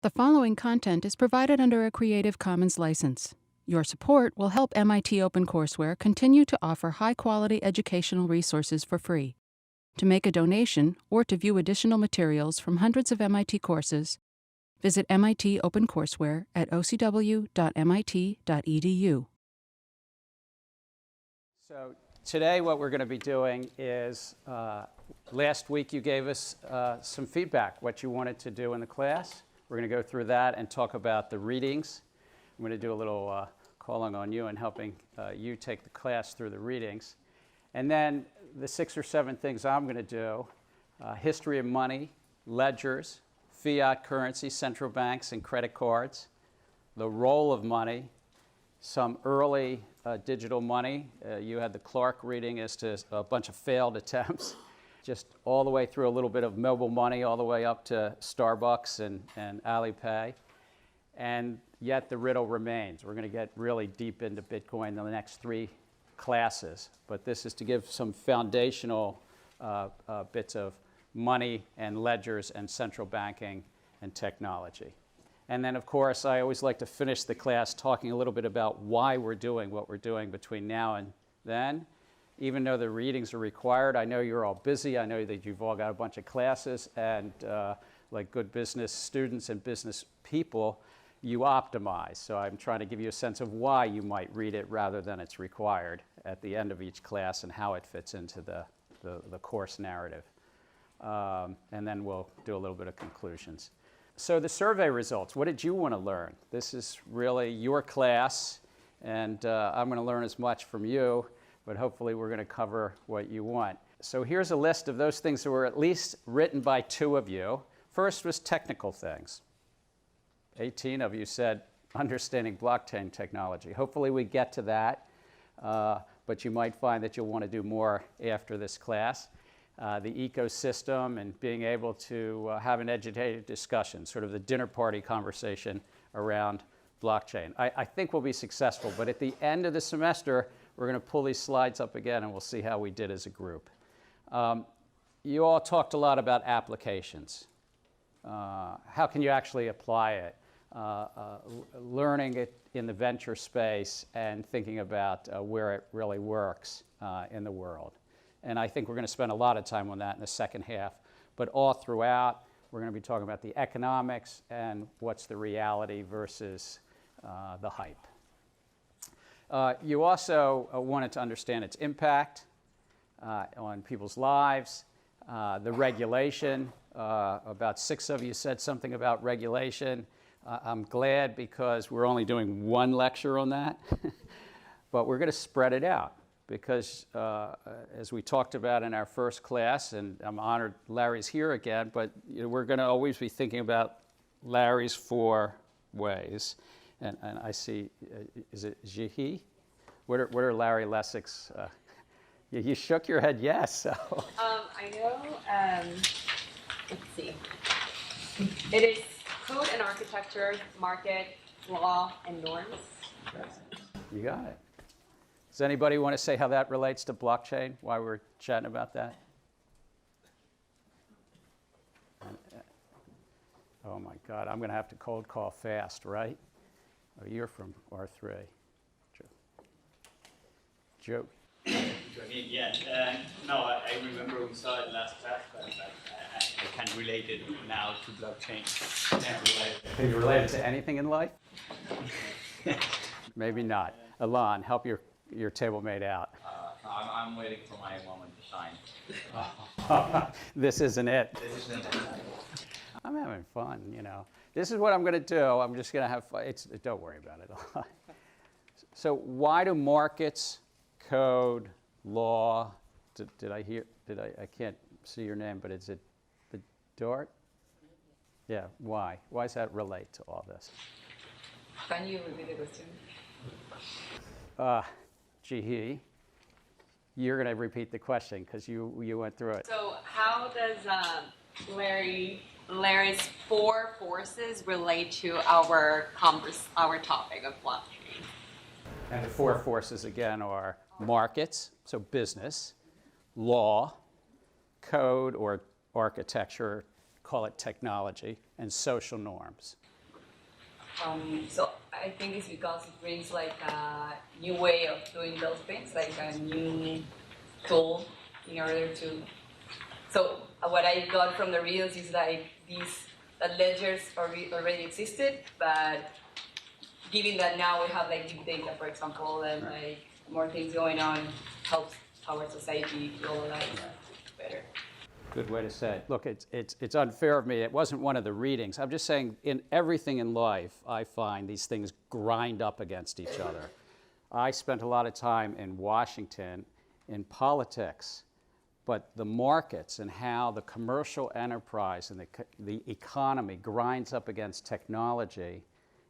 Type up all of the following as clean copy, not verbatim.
The following content is provided under a Creative Commons license. Your support will help MIT OpenCourseWare continue to offer high-quality educational resources for free. To make a donation or to view additional materials from hundreds of MIT courses, visit MIT OpenCourseWare at ocw.mit.edu. So today what we're going to be doing is, last week you gave us some feedback, what you wanted to do in the class. We're going to go through that and talk about the readings. I'm going to do a little calling on you and helping you take the class through the readings. And then the 6 or 7 things I'm going to do, history of money, ledgers, fiat currency, central banks and credit cards, the role of money, some early digital money. You had the Clark reading as to a bunch of failed attempts, just all the way through a little bit of mobile money, all the way up to Starbucks and Alipay. And yet the riddle remains. We're going to get really deep into Bitcoin in the next 3 classes. But this is to give some foundational bits of money and ledgers and central banking and technology. And then, of course, I always like to finish the class talking a little bit about why we're doing what we're doing between now and then. Even though the readings are required, I know you're all busy. I know that you've all got a bunch of classes, and like good business students and business people, you optimize. So I'm trying to give you a sense of why you might read it rather than it's required at the end of each class and how it fits into the course narrative. And then we'll do a little bit of conclusions. So the survey results, what did you want to learn? This is really your class, and I'm going to learn as much from you, but hopefully we're going to cover what you want. So here's a list of those things that were at least written by 2 of you. First was technical things. 18 of you said understanding blockchain technology. Hopefully we get to that, but you might find that you'll want to do more after this class. The ecosystem and being able to have an educated discussion, sort of the dinner party conversation around blockchain. I think we'll be successful, but at the end of the semester, we're going to pull these slides up again and we'll see how we did as a group. You all talked a lot about applications. How can you actually apply it? Learning it in the venture space and thinking about where it really works in the world. And I think we're going to spend a lot of time on that in the second half. But all throughout, we're going to be talking about the economics and what's the reality versus the hype. You also wanted to understand its impact on people's lives, the regulation. About 6 of you said something about regulation. I'm glad because we're only doing 1 lecture on that, but we're going to spread it out because as we talked about in our first class, and I'm honored Larry's here again, but we're going to always be thinking about Larry's 4 ways. And I see, is it Jihi? What are Larry Lessig's? You shook your head yes. So. I know, let's see. It is code and architecture, market, law, and norms. You got it. Does anybody want to say how that relates to blockchain, why we're chatting about that? Oh my God, I'm going to have to cold call fast, right? Oh, you're from R3. Joe. Yeah, no, I remember we saw it last class, but I can relate it now to blockchain. Can you relate it to anything in life? Maybe not. Alon, help your table mate out. I'm waiting for my moment to shine. This isn't it. This isn't it. I'm having fun, you know. This is what I'm going to do. I'm just going to have fun. Don't worry about it. So why do markets, code, law, did I can't see your name, but is it the Dart? Yeah, why? Why does that relate to all this? Can you repeat the question? Jihi, you're going to repeat the question because you went through it. So how does Larry's 4 forces relate to our topic of blockchain? And the 4 forces, again, are markets, so business, law, code or architecture, call it technology, and social norms. So I think it's because it brings like a new way of doing those things, like a new tool in order to. So what I got from the reels is like that ledgers already existed, but given that now we have like big data, for example, and like more things going on, helps our society globalize better. Good way to say it. Look, it's unfair of me. It wasn't one of the readings. I'm just saying in everything in life, I find these things grind up against each other. I spent a lot of time in Washington in politics, but the markets and how the commercial enterprise and the economy grinds up against technology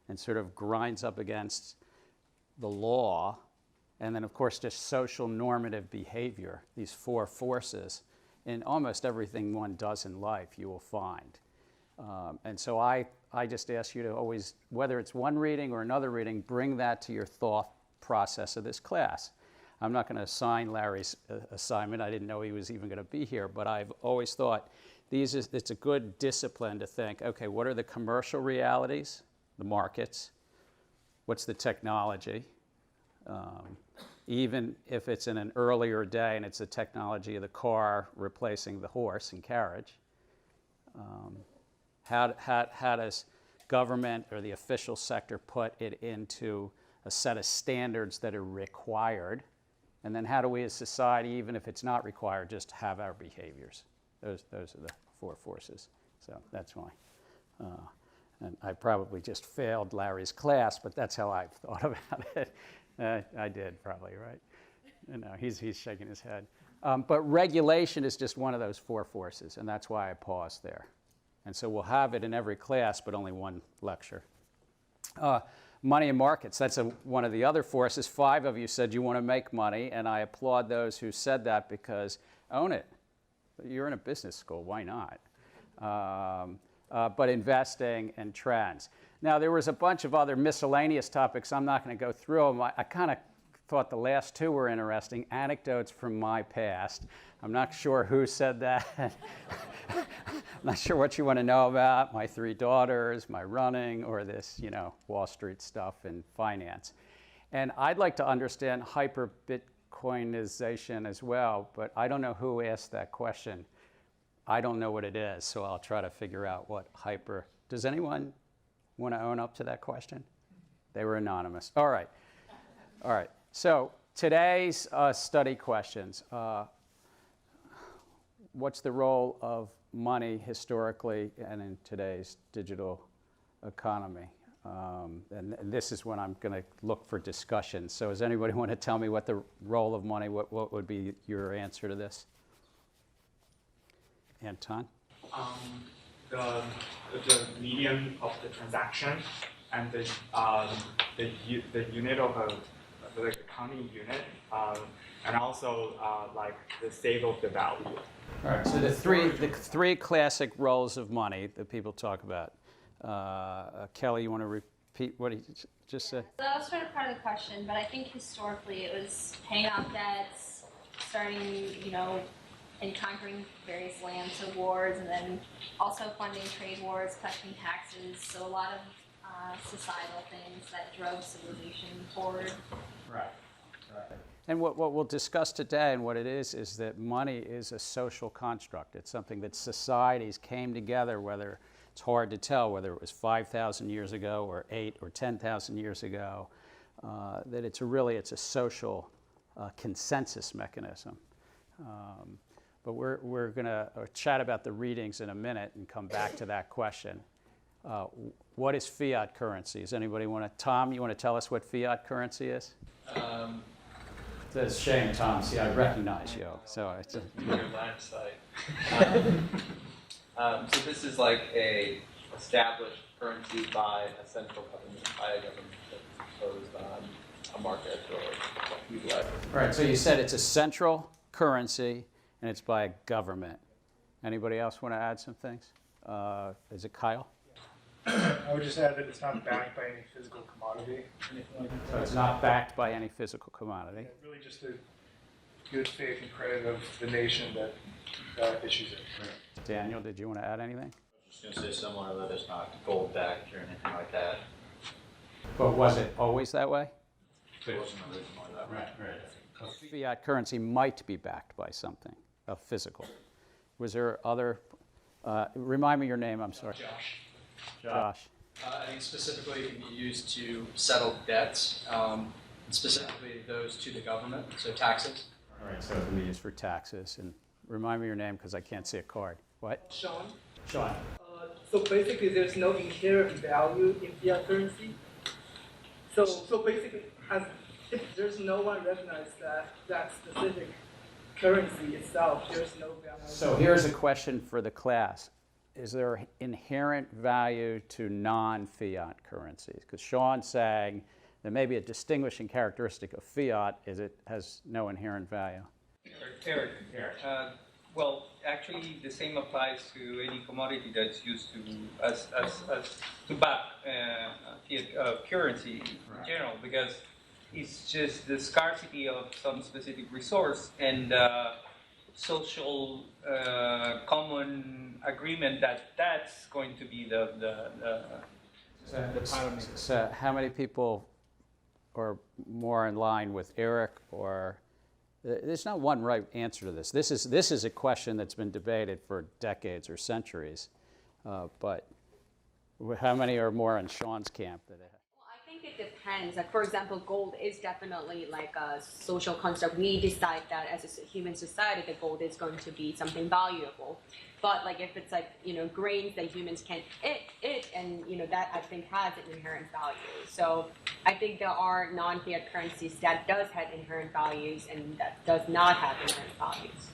and sort of grinds up against the law, and then of course just social normative behavior, these four forces. In almost everything one does in life, you will find. And so I just ask you to always, whether it's one reading or another reading, bring that to your thought process of this class. I'm not going to assign Larry's assignment. I didn't know he was even going to be here, but I've always thought it's a good discipline to think, okay, what are the commercial realities, the markets? What's the technology? Even if it's in an earlier day and it's the technology of the car replacing the horse and carriage. How does government or the official sector put it into a set of standards that are required? And then how do we as society, even if it's not required, just have our behaviors? Those are the four forces. So that's why. And I probably just failed Larry's class, but that's how I've thought about it. I did probably, right? You know, he's shaking his head. But regulation is just one of those four forces, and that's why I paused there. And so we'll have it in every class, but only one lecture. Money and markets, that's one of the other forces. 5 of you said you want to make money, and I applaud those who said that because own it. You're in a business school, why not? But investing and trends. Now, there was a bunch of other miscellaneous topics. I'm not going to go through them. I kind of thought the last 2 were interesting. Anecdotes from my past. I'm not sure who said that. I'm not sure what you want to know about. My 3 daughters, my running, or this, Wall Street stuff and finance. And I'd like to understand hyper-Bitcoinization as well, but I don't know who asked that question. I don't know what it is, so I'll try to figure out what hyper. Does anyone want to own up to that question? They were anonymous. All right. So today's study questions. What's the role of money historically and in today's digital economy? And this is when I'm going to look for discussion. So does anybody want to tell me what the role of money, what would be your answer to this? Anton? The medium of the transaction and the unit of the accounting unit, and also like the state of the value. All right. So the three classic roles of money that people talk about. Kelly, you want to repeat what he just said? So that was sort of part of the question, but I think historically it was paying off debts, starting, and conquering various lands or wars, and then also funding trade wars, collecting taxes. So a lot of societal things that drove civilization forward. Right. And what we'll discuss today and what it is that money is a social construct. It's something that societies came together, whether it's hard to tell whether it was 5,000 years ago or 8 or 10,000 years ago, that it's a social consensus mechanism. But we're going to chat about the readings in a minute and come back to that question. What is fiat currency? Does anybody want to? Tom, you want to tell us what fiat currency is? It's a shame, Tom. See, I recognize you. So it's a your line site. So this is like a established currency by a central government, by a government that's imposed on a market or utilize. All right. So you said it's a central currency and it's by a government. Anybody else want to add some things? Is it Kyle? I would just add that it's not backed by any physical commodity. So it's not backed by any physical commodity. Yeah, really just the good faith and credit of the nation that issues it. Daniel, did you want to add anything? I was just going to say similar, that it's not gold backed or anything like that. But was it always that way? It wasn't originally that way. Right. Fiat currency might be backed by something, a physical. Was there other, remind me your name, I'm sorry. Josh. I think specifically it can be used to settle debts, specifically those to the government, so taxes. All right, so it can be used for taxes. And remind me your name because I can't see a card. What? Sean. Sean. So basically, there's no inherent value in fiat currency. So basically, if there's no one recognizes that specific currency itself, there's no value. So here's a question for the class. Is there inherent value to non-fiat currencies? Because Sean's saying that maybe a distinguishing characteristic of fiat is it has no inherent value. Eric. Well, actually, the same applies to any commodity that's used to back fiat currency in general, because it's just the scarcity of some specific resource and social common agreement that's going to be the parameter. So how many people are more in line with Eric or? There's not one right answer to this. This is a question that's been debated for decades or centuries, but how many are more in Sean's camp? Well, I think it depends. Like, for example, gold is definitely like a social construct. We decide that as a human society, that gold is going to be something valuable. But like if it's like, grains that humans can eat, and that I think has an inherent value. So I think there are non-fiat currencies that does have inherent values and that does not have inherent values.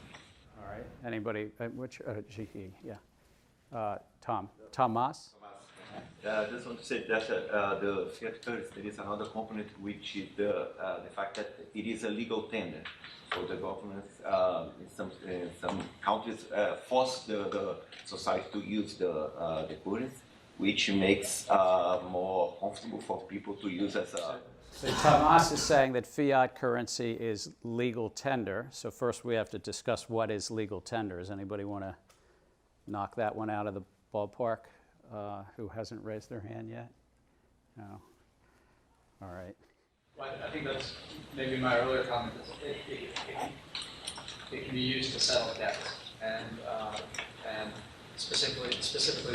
All right. Anybody? Which? Yeah. Thomas. Just want to say that the fiat currency, there is another component which is the fact that it is a legal tender. So the government in some countries force the society to use the currency, which makes more comfortable for people to use as a... So Thomas is saying that fiat currency is legal tender. So first we have to discuss what is legal tender. Does anybody want to knock that one out of the ballpark? Who hasn't raised their hand yet? No. All right. Well, I think that's maybe my earlier comment. It can be used to settle debts, and specifically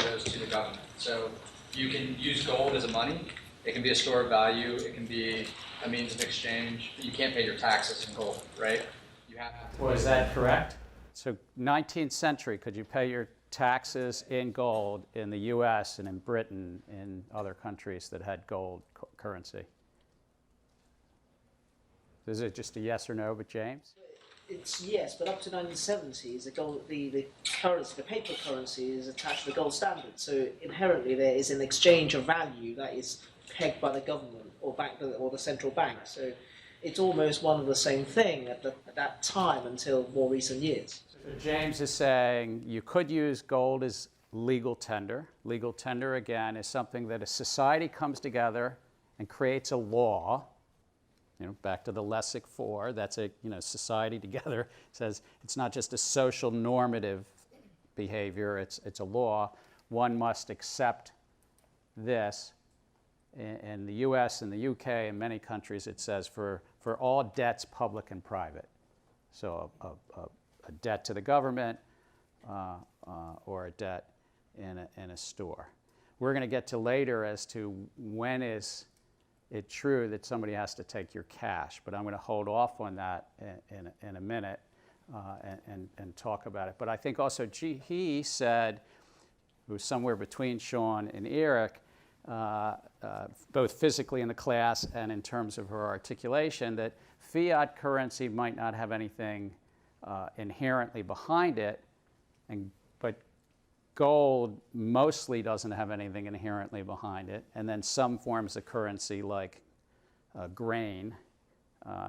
those to the government. So you can use gold as a money. It can be a store of value. It can be a means of exchange. You can't pay your taxes in gold, right? You have to. Well, is that correct? So 19th century, could you pay your taxes in gold in the U.S. and in Britain, in other countries that had gold currency? Is it just a yes or no, but James? It's yes, but up to 1970s, the currency, the paper currency is attached to the gold standard. So inherently there is an exchange of value that is pegged by the government or the central bank. So it's almost one and the same thing at that time until more recent years. So James is saying you could use gold as legal tender. Legal tender, again, is something that a society comes together and creates a law. Back to the laissez-faire, that's a society together says it's not just a social normative behavior, it's a law. One must accept this. In the U.S. and the U.K. and many countries, it says for all debts, public and private. So a debt to the government or a debt in a store. We're going to get to later as to when is it true that somebody has to take your cash, but I'm going to hold off on that in a minute and talk about it. But I think also he said, it was somewhere between Sean and Eric, both physically in the class and in terms of her articulation, that fiat currency might not have anything inherently behind it, but gold mostly doesn't have anything inherently behind it, and then some forms of currency like grain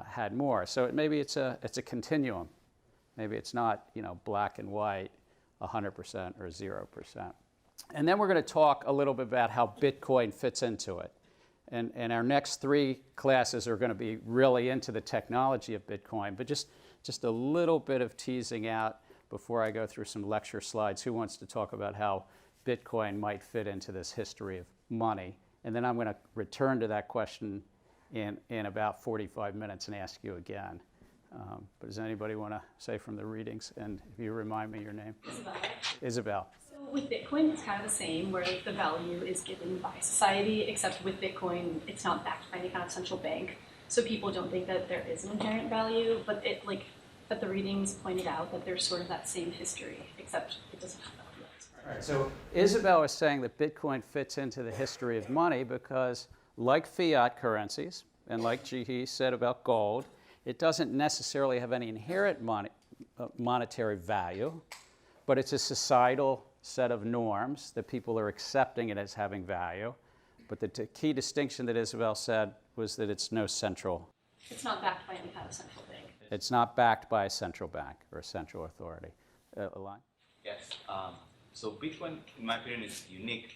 had more. So maybe it's a continuum. Maybe it's not black and white, 100% or 0%. And then we're going to talk a little bit about how Bitcoin fits into it. And our next three classes are going to be really into the technology of Bitcoin, but just a little bit of teasing out before I go through some lecture slides. Who wants to talk about how Bitcoin might fit into this history of money And then I'm going to return to that question in about 45 minutes and ask you again. But does anybody want to say from the readings? And if you remind me your name. Isabel. Isabel. So with Bitcoin, it's kind of the same, where the value is given by society, except with Bitcoin, it's not backed by any kind of central bank. So people don't think that there is an inherent value, but but the readings pointed out that there's sort of that same history, except it doesn't have value. All right, so Isabel is saying that Bitcoin fits into the history of money because, like fiat currencies, and like Jihi said about gold, it doesn't necessarily have any inherent monetary value, but it's a societal set of norms that people are accepting it as having value. But the key distinction that Isabel said was that it's no central. It's not backed by any kind of central bank. It's not backed by a central bank or a central authority. Alon? Yes. So Bitcoin, in my opinion, is unique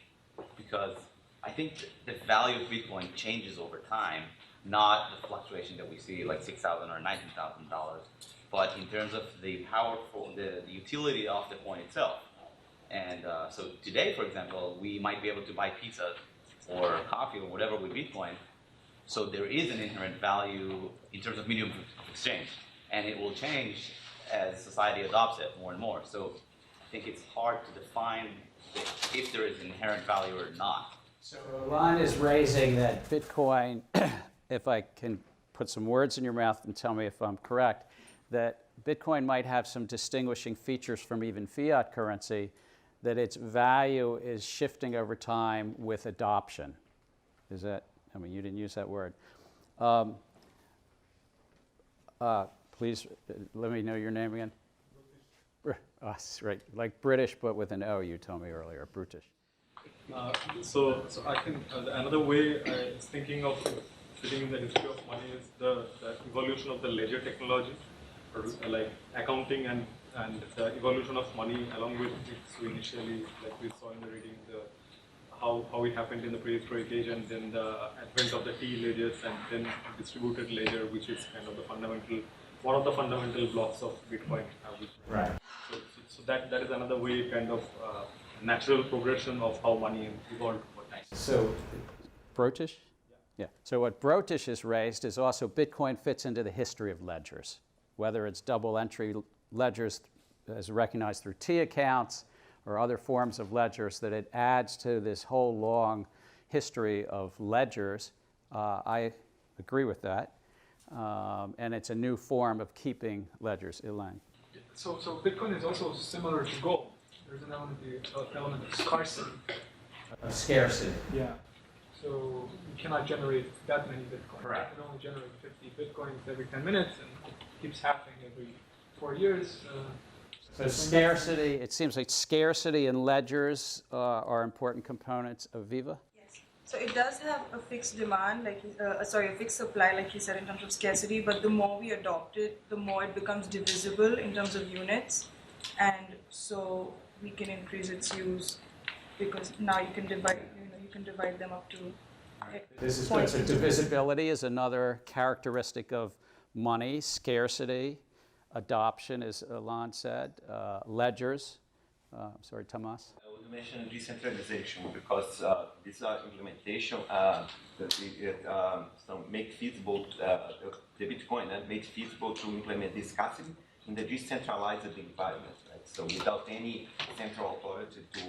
because I think the value of Bitcoin changes over time, not the fluctuation that we see like $6,000 or $19,000, but in terms of the utility of the coin itself. And so today, for example, we might be able to buy pizza or coffee or whatever with Bitcoin. So there is an inherent value in terms of medium of exchange, and it will change as society adopts it more and more. So I think it's hard to define if there is inherent value or not. So Alon is raising that Bitcoin, if I can put some words in your mouth and tell me if I'm correct, that Bitcoin might have some distinguishing features from even fiat currency, that its value is shifting over time with adoption. Is that, I mean, you didn't use that word. Please let me know your name again. Right, like British, but with an O, you told me earlier, Brutish. So I think another way I was thinking of fitting in the history of money is the evolution of the ledger technology, or like accounting and the evolution of money along with it. So initially, like we saw in the reading, how it happened in the prehistoric age, and then the advent of the T ledgers, and then distributed ledger, which is kind of one of the fundamental blocks of Bitcoin. Right. So that is another way, kind of natural progression of how money evolved over time. So, Brotish? Yeah. So what Brotish has raised is also Bitcoin fits into the history of ledgers, whether it's double entry ledgers as recognized through T accounts or other forms of ledgers, that it adds to this whole long history of ledgers. I agree with that. And it's a new form of keeping ledgers. Elaine. So Bitcoin is also similar to gold. There's an element of scarcity. Of scarcity. Yeah. So you cannot generate that many Bitcoins. Correct. You can only generate 50 Bitcoins every 10 minutes, and it keeps happening every 4 years. So scarcity, it seems like scarcity and ledgers are important components of Viva? So it does have a fixed demand, like a fixed supply, like you said, in terms of scarcity. But the more we adopt it, the more it becomes divisible in terms of units, and so we can increase its use because now you can divide them up to. This is good. So divisibility is another characteristic of money. Scarcity, adoption, as Alon said, ledgers. Sorry, Tomas. You mentioned decentralization because this implementation make feasible the Bitcoin and makes feasible to implement this scarcity in the decentralized environment. Right? So without any central authority to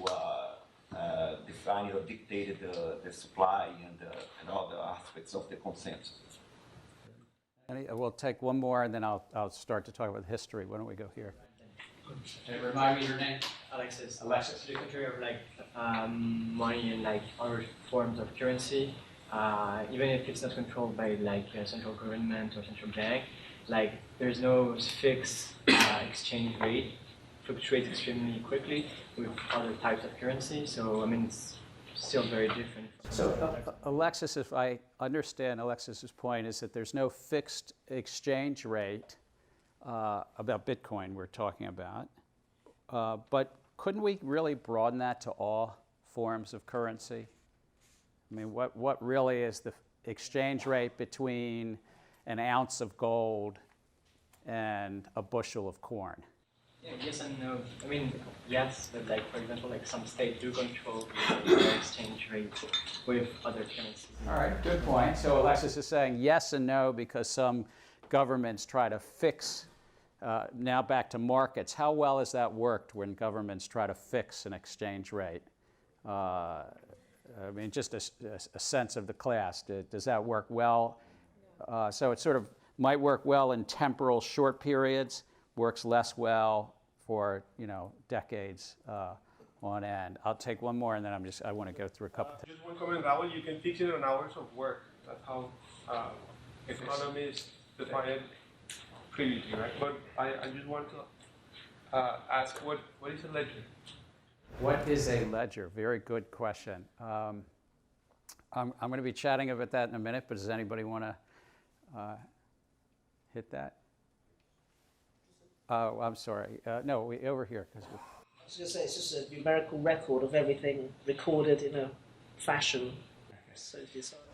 define or dictate the supply and all the aspects of the consensus. We'll take one more, and then I'll start to talk about history. Why don't we go here? Can you remind me your name? Alexis. Alexis. To the contrary of like money and like other forms of currency, even if it's not controlled by like a central government or central bank, like there's no fixed exchange rate. Fluctuates extremely quickly with other types of currency. So I mean, it's still very different. So Alexis, if I understand Alexis's point, is that there's no fixed exchange rate about Bitcoin we're talking about. But couldn't we really broaden that to all forms of currency? I mean, what really is the exchange rate between an ounce of gold and a bushel of corn? Yeah, yes and no. I mean, yes, but like for example, like some states do control the exchange rate with other currencies. All right, good point. So Alexis is saying yes and no because some governments try to fix, now back to markets. How well has that worked when governments try to fix an exchange rate? I mean, just a sense of the class. Does that work well? So it sort of might work well in temporal short periods, works less well for, decades on end. I'll take one more, and then I want to go through a couple things. Just one comment. That one, you can fix it on hours of work. That's how economists define it previously, right? But I just want to ask, what is a ledger? What is a ledger? Very good question. I'm going to be chatting about that in a minute, but does anybody want to hit that? Oh, I'm sorry. No, over here. I was going to say, it's just a numerical record of everything recorded in a fashion. So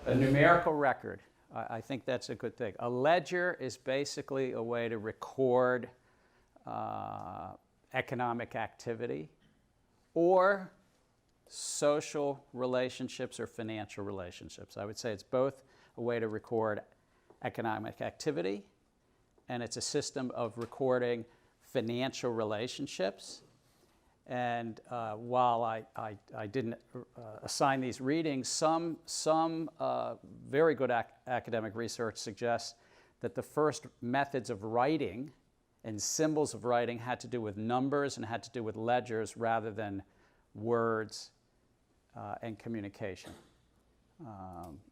a numerical record. I think that's a good thing. A ledger is basically a way to record economic activity or social relationships or financial relationships. I would say it's both a way to record economic activity, and it's a system of recording financial relationships. And while I didn't assign these readings, some very good academic research suggests that the first methods of writing and symbols of writing had to do with numbers and had to do with ledgers rather than words and communication.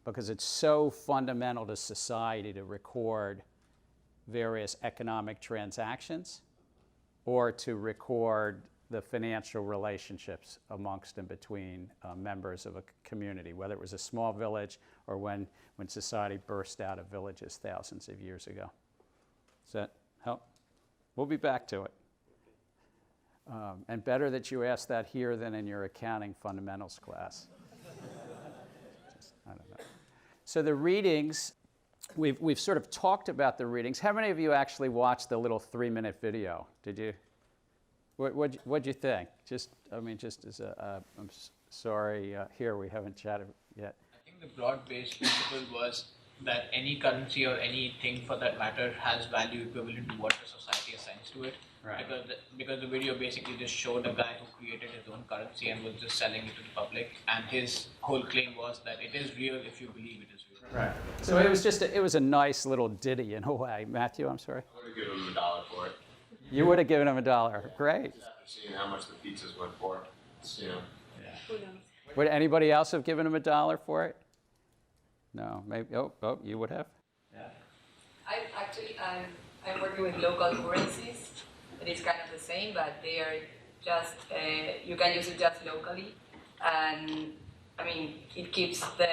Because it's so fundamental to society to record various economic transactions or to record the financial relationships amongst and between members of a community, whether it was a small village or when society burst out of villages thousands of years ago. Does that help? We'll be back to it. And better that you ask that here than in your accounting fundamentals class. I don't know. So the readings, we've sort of talked about the readings. How many of you actually watched the little 3-minute video? Did you? What'd you think? Just as I'm sorry, here we haven't chatted yet. I think the broad-based principle was that any currency or anything for that matter has value equivalent to what the society assigns to it. Right. Because the video basically just showed a guy who created his own currency and was just selling it to the public, and his whole claim was that it is real if you believe it is real. Right. So it was a nice little ditty in a way. Matthew, I'm sorry. I would have given him $1 for it. You would have given him $1. Great. After seeing how much the pizzas went for, Yeah. Who knows? Would anybody else have given him $1 for it? No, maybe. Oh, you would have. Yeah. I'm working with local currencies. It is kind of the same, but they are just you can use it just locally, and I mean it keeps the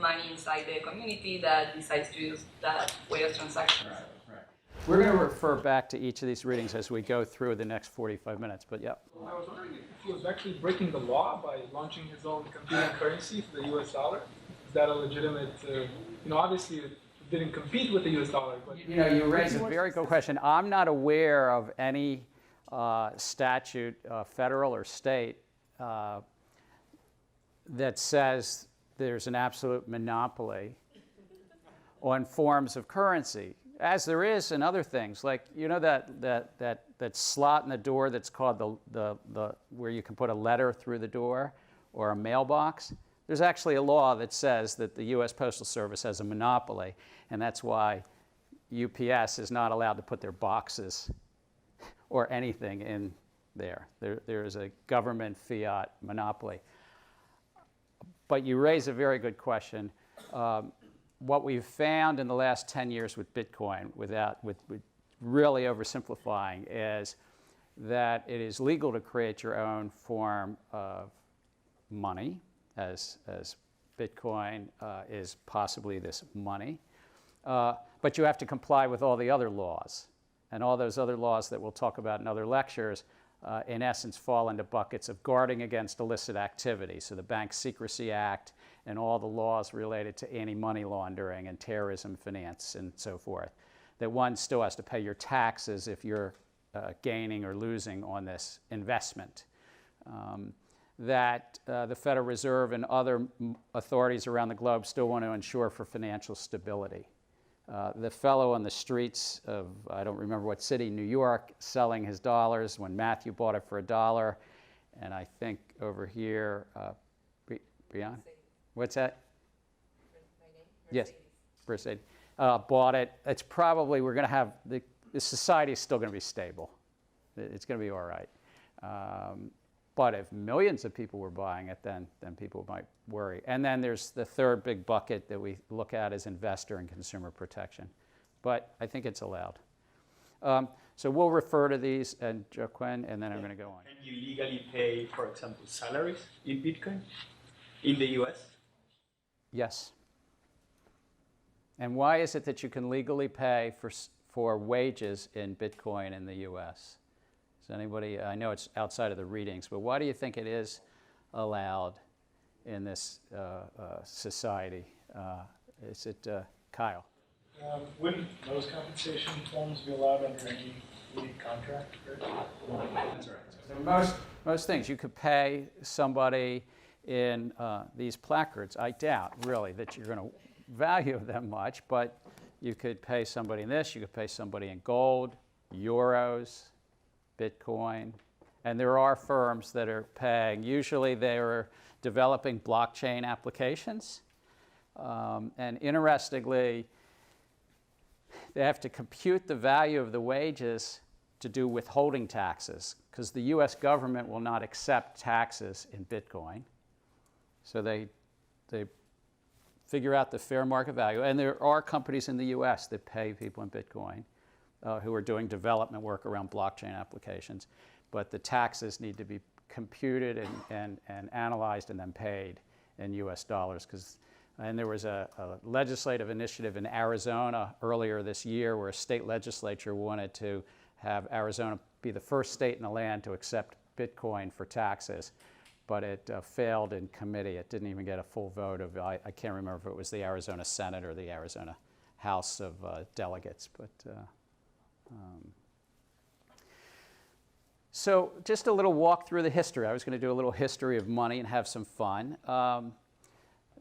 money inside the community that decides to use that way of transactions. Right. We're going to refer back to each of these readings as we go through the next 45 minutes, but yeah. I was wondering if he was actually breaking the law by launching his own competing currency for the US dollar. Is that a legitimate, obviously it didn't compete with the US dollar, but... You raise a very good question. I'm not aware of any statute, federal or state, that says there's an absolute monopoly on forms of currency, as there is in other things, like that slot in the door that's called the where you can put a letter through the door or a mailbox. There's actually a law that says that the U.S. Postal Service has a monopoly, and that's why UPS is not allowed to put their boxes or anything in there. There is a government fiat monopoly. But you raise a very good question. What we've found in the last 10 years with Bitcoin, with really oversimplifying, is that it is legal to create your own form of money, as Bitcoin is possibly this money. But you have to comply with all the other laws. And all those other laws that we'll talk about in other lectures, in essence, fall into buckets of guarding against illicit activity. So the Bank Secrecy Act and all the laws related to anti-money laundering and terrorism finance and so forth. That one still has to pay your taxes if you're gaining or losing on this investment. That the Federal Reserve and other authorities around the globe still want to ensure for financial stability. The fellow on the streets of, I don't remember what city, New York, selling his dollars when Matthew bought it for $1, and I think over here, Brianna, what's that? Yes, Mercedes. Bought it. It's probably, we're going to have, the society is still going to be stable. It's going to be all right. But if millions of people were buying it, then people might worry. And then there's the third big bucket that we look at as investor and consumer protection. But I think it's allowed. So we'll refer to these, and Joaquin, and then I'm going to go on. Can you legally pay, for example, salaries in Bitcoin in the US? Yes. And why is it that you can legally pay for wages in Bitcoin in the US? Does anybody, I know it's outside of the readings, but why do you think it is allowed in this society? Is it Kyle? Wouldn't those compensation forms be allowed under any contract? That's right. So most things, you could pay somebody in these placards. I doubt, really, that you're going to value them much, but you could pay somebody in this, you could pay somebody in gold, euros, Bitcoin, and there are firms that are paying. Usually they are developing blockchain applications, and interestingly, they have to compute the value of the wages to do withholding taxes, because the US government will not accept taxes in Bitcoin. So they figure out the fair market value. And there are companies in the US that pay people in Bitcoin who are doing development work around blockchain applications. But the taxes need to be computed and analyzed and then paid in US dollars. And there was a legislative initiative in Arizona earlier this year where a state legislature wanted to have Arizona be the first state in the land to accept Bitcoin for taxes. But it failed in committee. It didn't even get a full vote of, I can't remember if it was the Arizona Senate or the Arizona House of Delegates. So just a little walk through the history. I was going to do a little history of money and have some fun.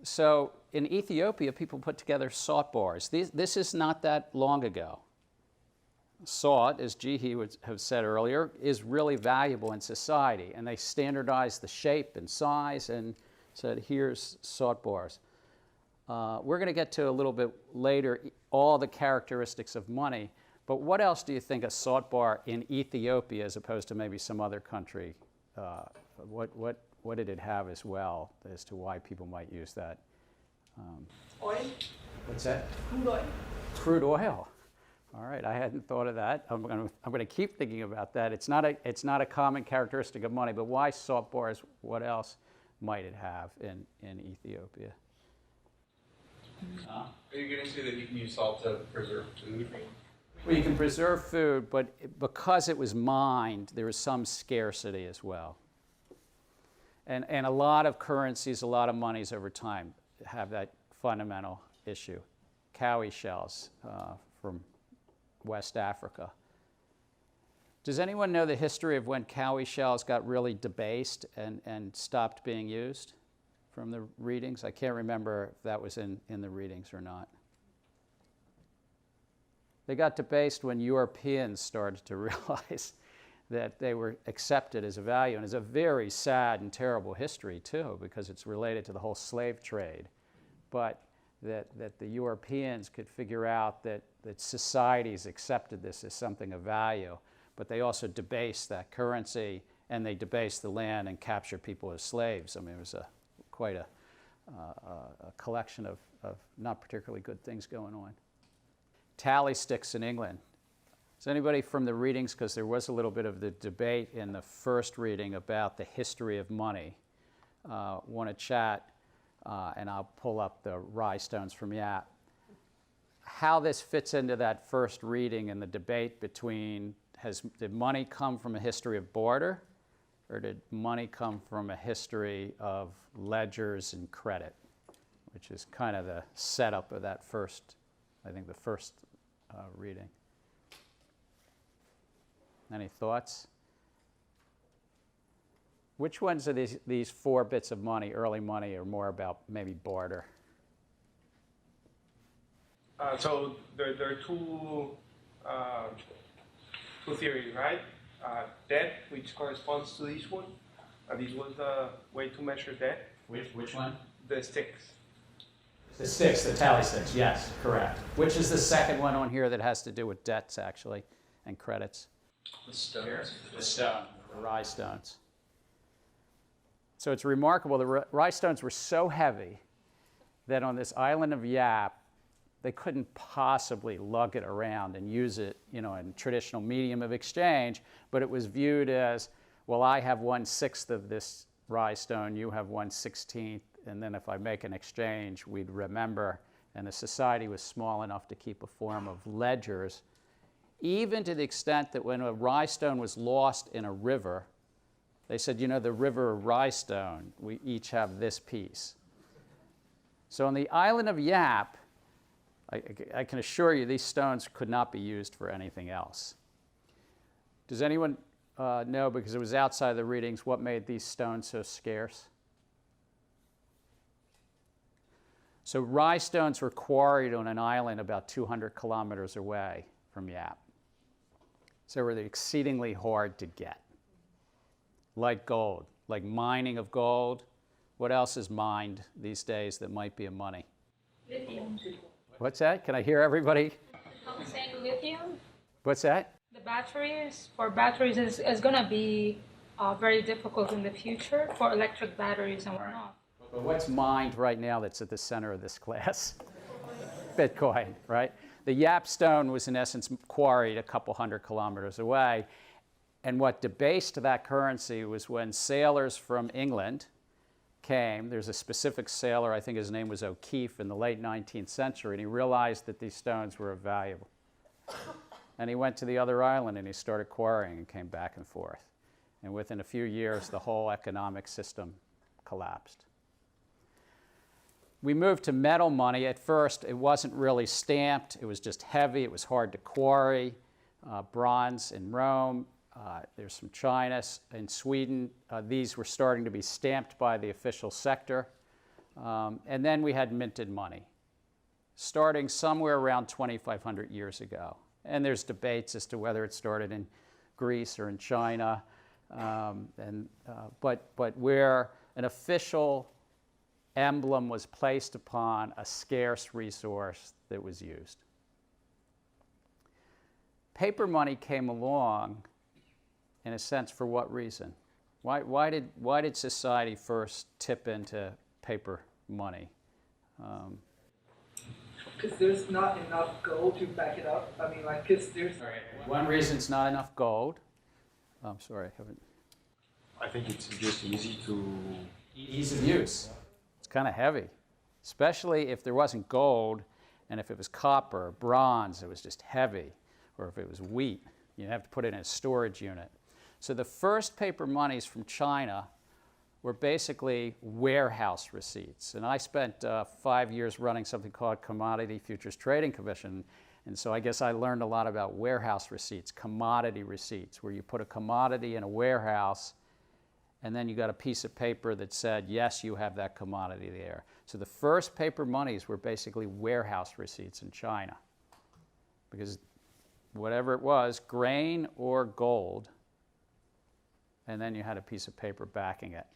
So in Ethiopia, people put together salt bars. This is not that long ago. Salt, as Jihi would have said earlier, is really valuable in society. And they standardized the shape and size and said, here's salt bars. We're going to get to a little bit later all the characteristics of money. But what else do you think a salt bar in Ethiopia, as opposed to maybe some other country, what did it have as well as to why people might use that? Oil? What's that? Crude oil. Crude oil. All right, I hadn't thought of that. I'm going to keep thinking about that. It's not a common characteristic of money, but why salt bars? What else might it have in Ethiopia? Are you going to say that you can use salt to preserve food? Well, you can preserve food, but because it was mined, there was some scarcity as well. And a lot of currencies, a lot of monies over time have that fundamental issue. Cowrie shells from West Africa. Does anyone know the history of when cowrie shells got really debased and stopped being used from the readings? I can't remember if that was in the readings or not. They got debased when Europeans started to realize that they were accepted as a value. And it's a very sad and terrible history, too, because it's related to the whole slave trade. But that the Europeans could figure out that societies accepted this as something of value, but they also debased that currency, and they debased the land and captured people as slaves. I mean, it was quite a collection of not particularly good things going on. Tally sticks in England. Is anybody from the readings, because there was a little bit of the debate in the first reading about the history of money, want to chat, and I'll pull up the rhinestones from Yap. How this fits into that first reading and the debate between, did money come from a history of barter, or did money come from a history of ledgers and credit, which is kind of the setup of that first, I think the first reading. Any thoughts? Which ones are these 4 bits of money, early money, or more about maybe barter? So there are two theories, right? Debt, which corresponds to this one. This was the way to measure debt. Which one? The sticks. The sticks, the tally sticks, yes, correct. Which is the second one on here that has to do with debts, actually, and credits? The stones. The stone, the rye stones. So it's remarkable, the rye stones were so heavy that on this island of Yap, they couldn't possibly lug it around and use it, in traditional medium of exchange, but it was viewed as, well, I have 1/6 of this rye stone, you have 1/16, and then if I make an exchange, we'd remember, and the society was small enough to keep a form of ledgers, even to the extent that when a rye stone was lost in a river, they said, the river rye stone, we each have this piece. So on the island of Yap, I can assure you these stones could not be used for anything else. Does anyone know, because it was outside the readings, what made these stones so scarce? So rye stones were quarried on an island about 200 kilometers away from Yap. So they were exceedingly hard to get. Like gold, like mining of gold. What else is mined these days that might be of money? Lithium. What's that? Can I hear everybody? I'm saying lithium. What's that? The batteries is going to be very difficult in the future for electric batteries and whatnot. But what's mined right now that's at the center of this class? Bitcoin, right? The Yap stone was in essence quarried a couple hundred kilometers away. And what debased that currency was when sailors from England came. There's a specific sailor, I think his name was O'Keefe, in the late 19th century, and he realized that these stones were valuable. And he went to the other island and he started quarrying and came back and forth. And within a few years, the whole economic system collapsed. We moved to metal money. At first, it wasn't really stamped. It was just heavy. It was hard to quarry. Bronze in Rome. There's some China. In Sweden, these were starting to be stamped by the official sector. And then we had minted money, starting somewhere around 2,500 years ago. And there's debates as to whether it started in Greece or in China, but where an official emblem was placed upon a scarce resource that was used. Paper money came along, in a sense, for what reason? Why did society first tip into paper money? Because there's not enough gold to back it up. I mean, like, because there's... One reason it's not enough gold. I'm sorry, I haven't... I think it's just easy to... Ease of use. It's kind of heavy, especially if there wasn't gold, and if it was copper or bronze, it was just heavy, or if it was wheat, you'd have to put it in a storage unit. So the first paper monies from China were basically warehouse receipts. And I spent 5 years running something called Commodity Futures Trading Commission. And so I guess I learned a lot about warehouse receipts, commodity receipts, where you put a commodity in a warehouse and then you got a piece of paper that said, yes, you have that commodity there. So the first paper monies were basically warehouse receipts in China. Because whatever it was, grain or gold, and then you had a piece of paper backing it.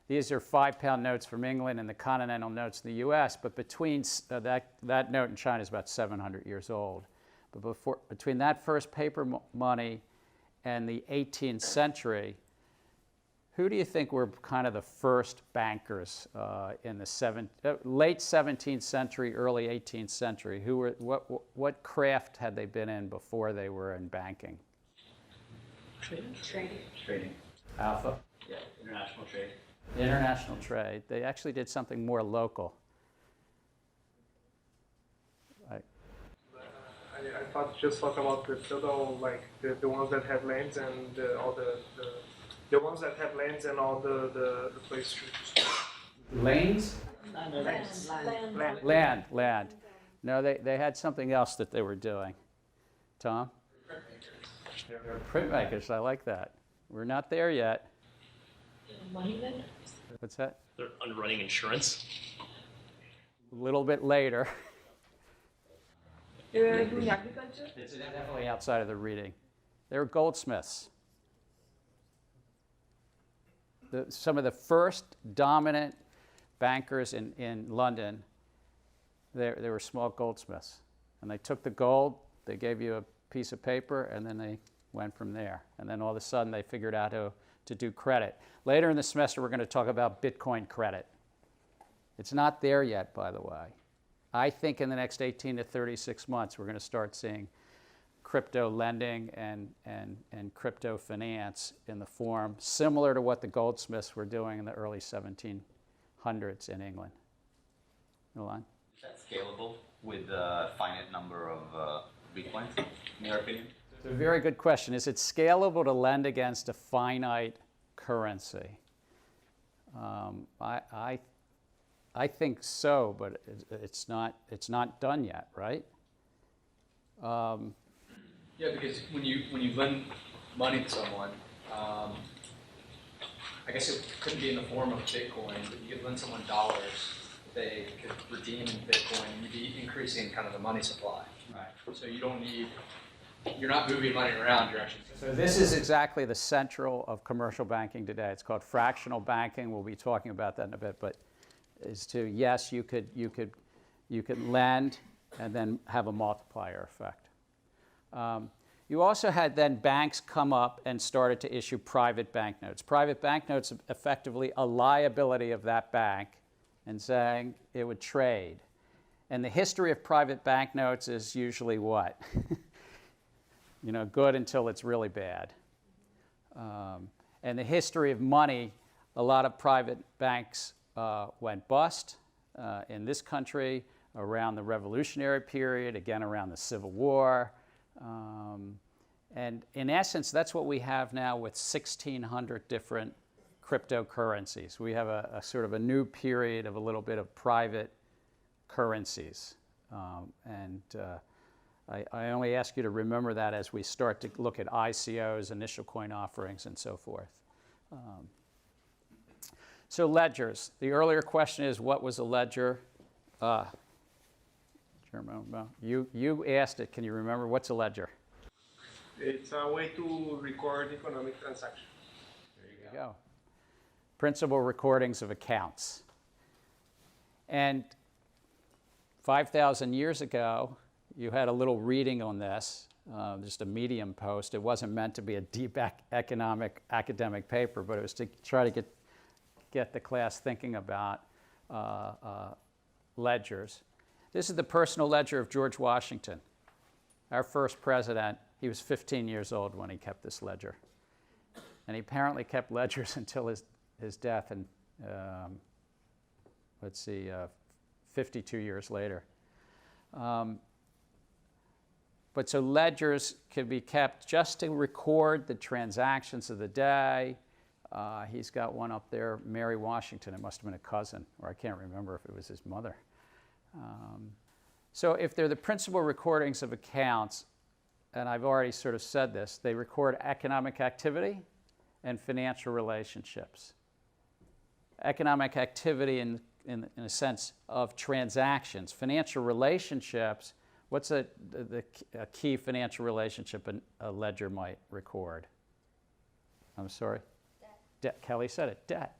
These are 5-pound notes from England and the continental notes in the US, but between that note in China is about 700 years old. But between that first paper money and the 18th century, who do you think were kind of the first bankers in the late 17th century, early 18th century? What craft had they been in before they were in banking? Trading. Alpha? Yeah, international trade. International trade. They actually did something more local. I thought just talk about the feudal, like the ones that have lands and all the ones that have lands and all the places. Lanes? Land. Land. No, they had something else that they were doing. Tom? They're printmakers, I like that. We're not there yet. Money vendors? What's that? They're underwriting insurance. A little bit later. Doing agriculture? It's definitely outside of the reading. They were goldsmiths. Some of the first dominant bankers in London, they were small goldsmiths. And they took the gold, they gave you a piece of paper, and then they went from there. And then all of a sudden they figured out how to do credit. Later in the semester we're going to talk about Bitcoin credit. It's not there yet, by the way. I think in the next 18 to 36 months we're going to start seeing crypto lending and crypto finance in the form similar to what the goldsmiths were doing in the early 1700s in England. Milan? Is that scalable with a finite number of Bitcoins, in your opinion? It's a very good question. Is it scalable to lend against a finite currency? I think so, but it's not done yet, right? Yeah, because when you lend money to someone, I guess it couldn't be in the form of Bitcoin, but you could lend someone dollars, they could redeem in Bitcoin, and you'd be increasing kind of the money supply. Right. So you're not moving money around, you're actually. So this is exactly the central of commercial banking today. It's called fractional banking. We'll be talking about that in a bit, but is to, yes, you could lend and then have a multiplier effect. You also had then banks come up and started to issue private banknotes. Private banknotes are effectively a liability of that bank and saying it would trade. And the history of private banknotes is usually what? Good until it's really bad. And the history of money, a lot of private banks went bust in this country around the Revolutionary period, again around the Civil War. And in essence, that's what we have now with 1,600 different cryptocurrencies. We have a sort of a new period of a little bit of private currencies. I only ask you to remember that as we start to look at ICOs, initial coin offerings, and so forth. So ledgers. The earlier question is, what was a ledger? You asked it. Can you remember? What's a ledger? It's a way to record economic transactions. There you go. Principal recordings of accounts. And 5,000 years ago, you had a little reading on this, just a Medium post. It wasn't meant to be a deep academic paper, but it was to try to get the class thinking about ledgers. This is the personal ledger of George Washington, our first president. He was 15 years old when he kept this ledger. And he apparently kept ledgers until his death, and 52 years later. But so ledgers can be kept just to record the transactions of the day. He's got one up there, Mary Washington. It must have been a cousin, or I can't remember if it was his mother. So if they're the principal recordings of accounts, and I've already sort of said this, they record economic activity and financial relationships. Economic activity in a sense of transactions. Financial relationships, what's a key financial relationship a ledger might record? I'm sorry? Debt. Kelly said it, debt.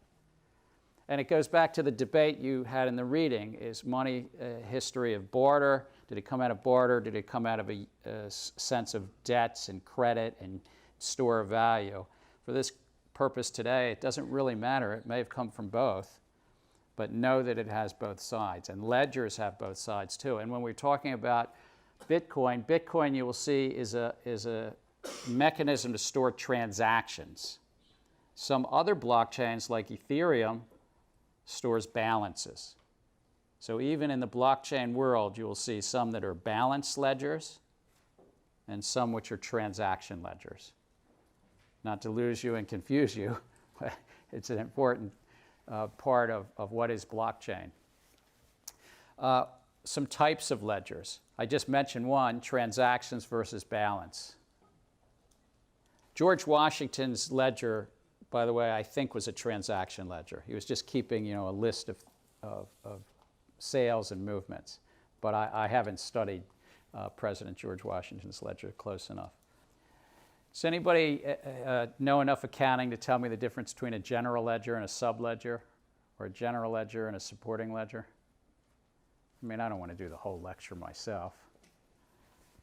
And it goes back to the debate you had in the reading. Is money a history of barter? Did it come out of barter? Did it come out of a sense of debts and credit and store of value? For this purpose today, it doesn't really matter. It may have come from both, but know that it has both sides. And ledgers have both sides too. And when we're talking about Bitcoin you will see is a mechanism to store transactions. Some other blockchains like Ethereum stores balances. So even in the blockchain world, you will see some that are balance ledgers and some which are transaction ledgers. Not to lose you and confuse you, it's an important part of what is blockchain. Some types of ledgers. I just mentioned one, transactions versus balance. George Washington's ledger, by the way, I think was a transaction ledger. He was just keeping, a list of sales and movements. But I haven't studied President George Washington's ledger close enough. Does anybody know enough accounting to tell me the difference between a general ledger and a subledger, or a general ledger and a supporting ledger? I mean, I don't want to do the whole lecture myself.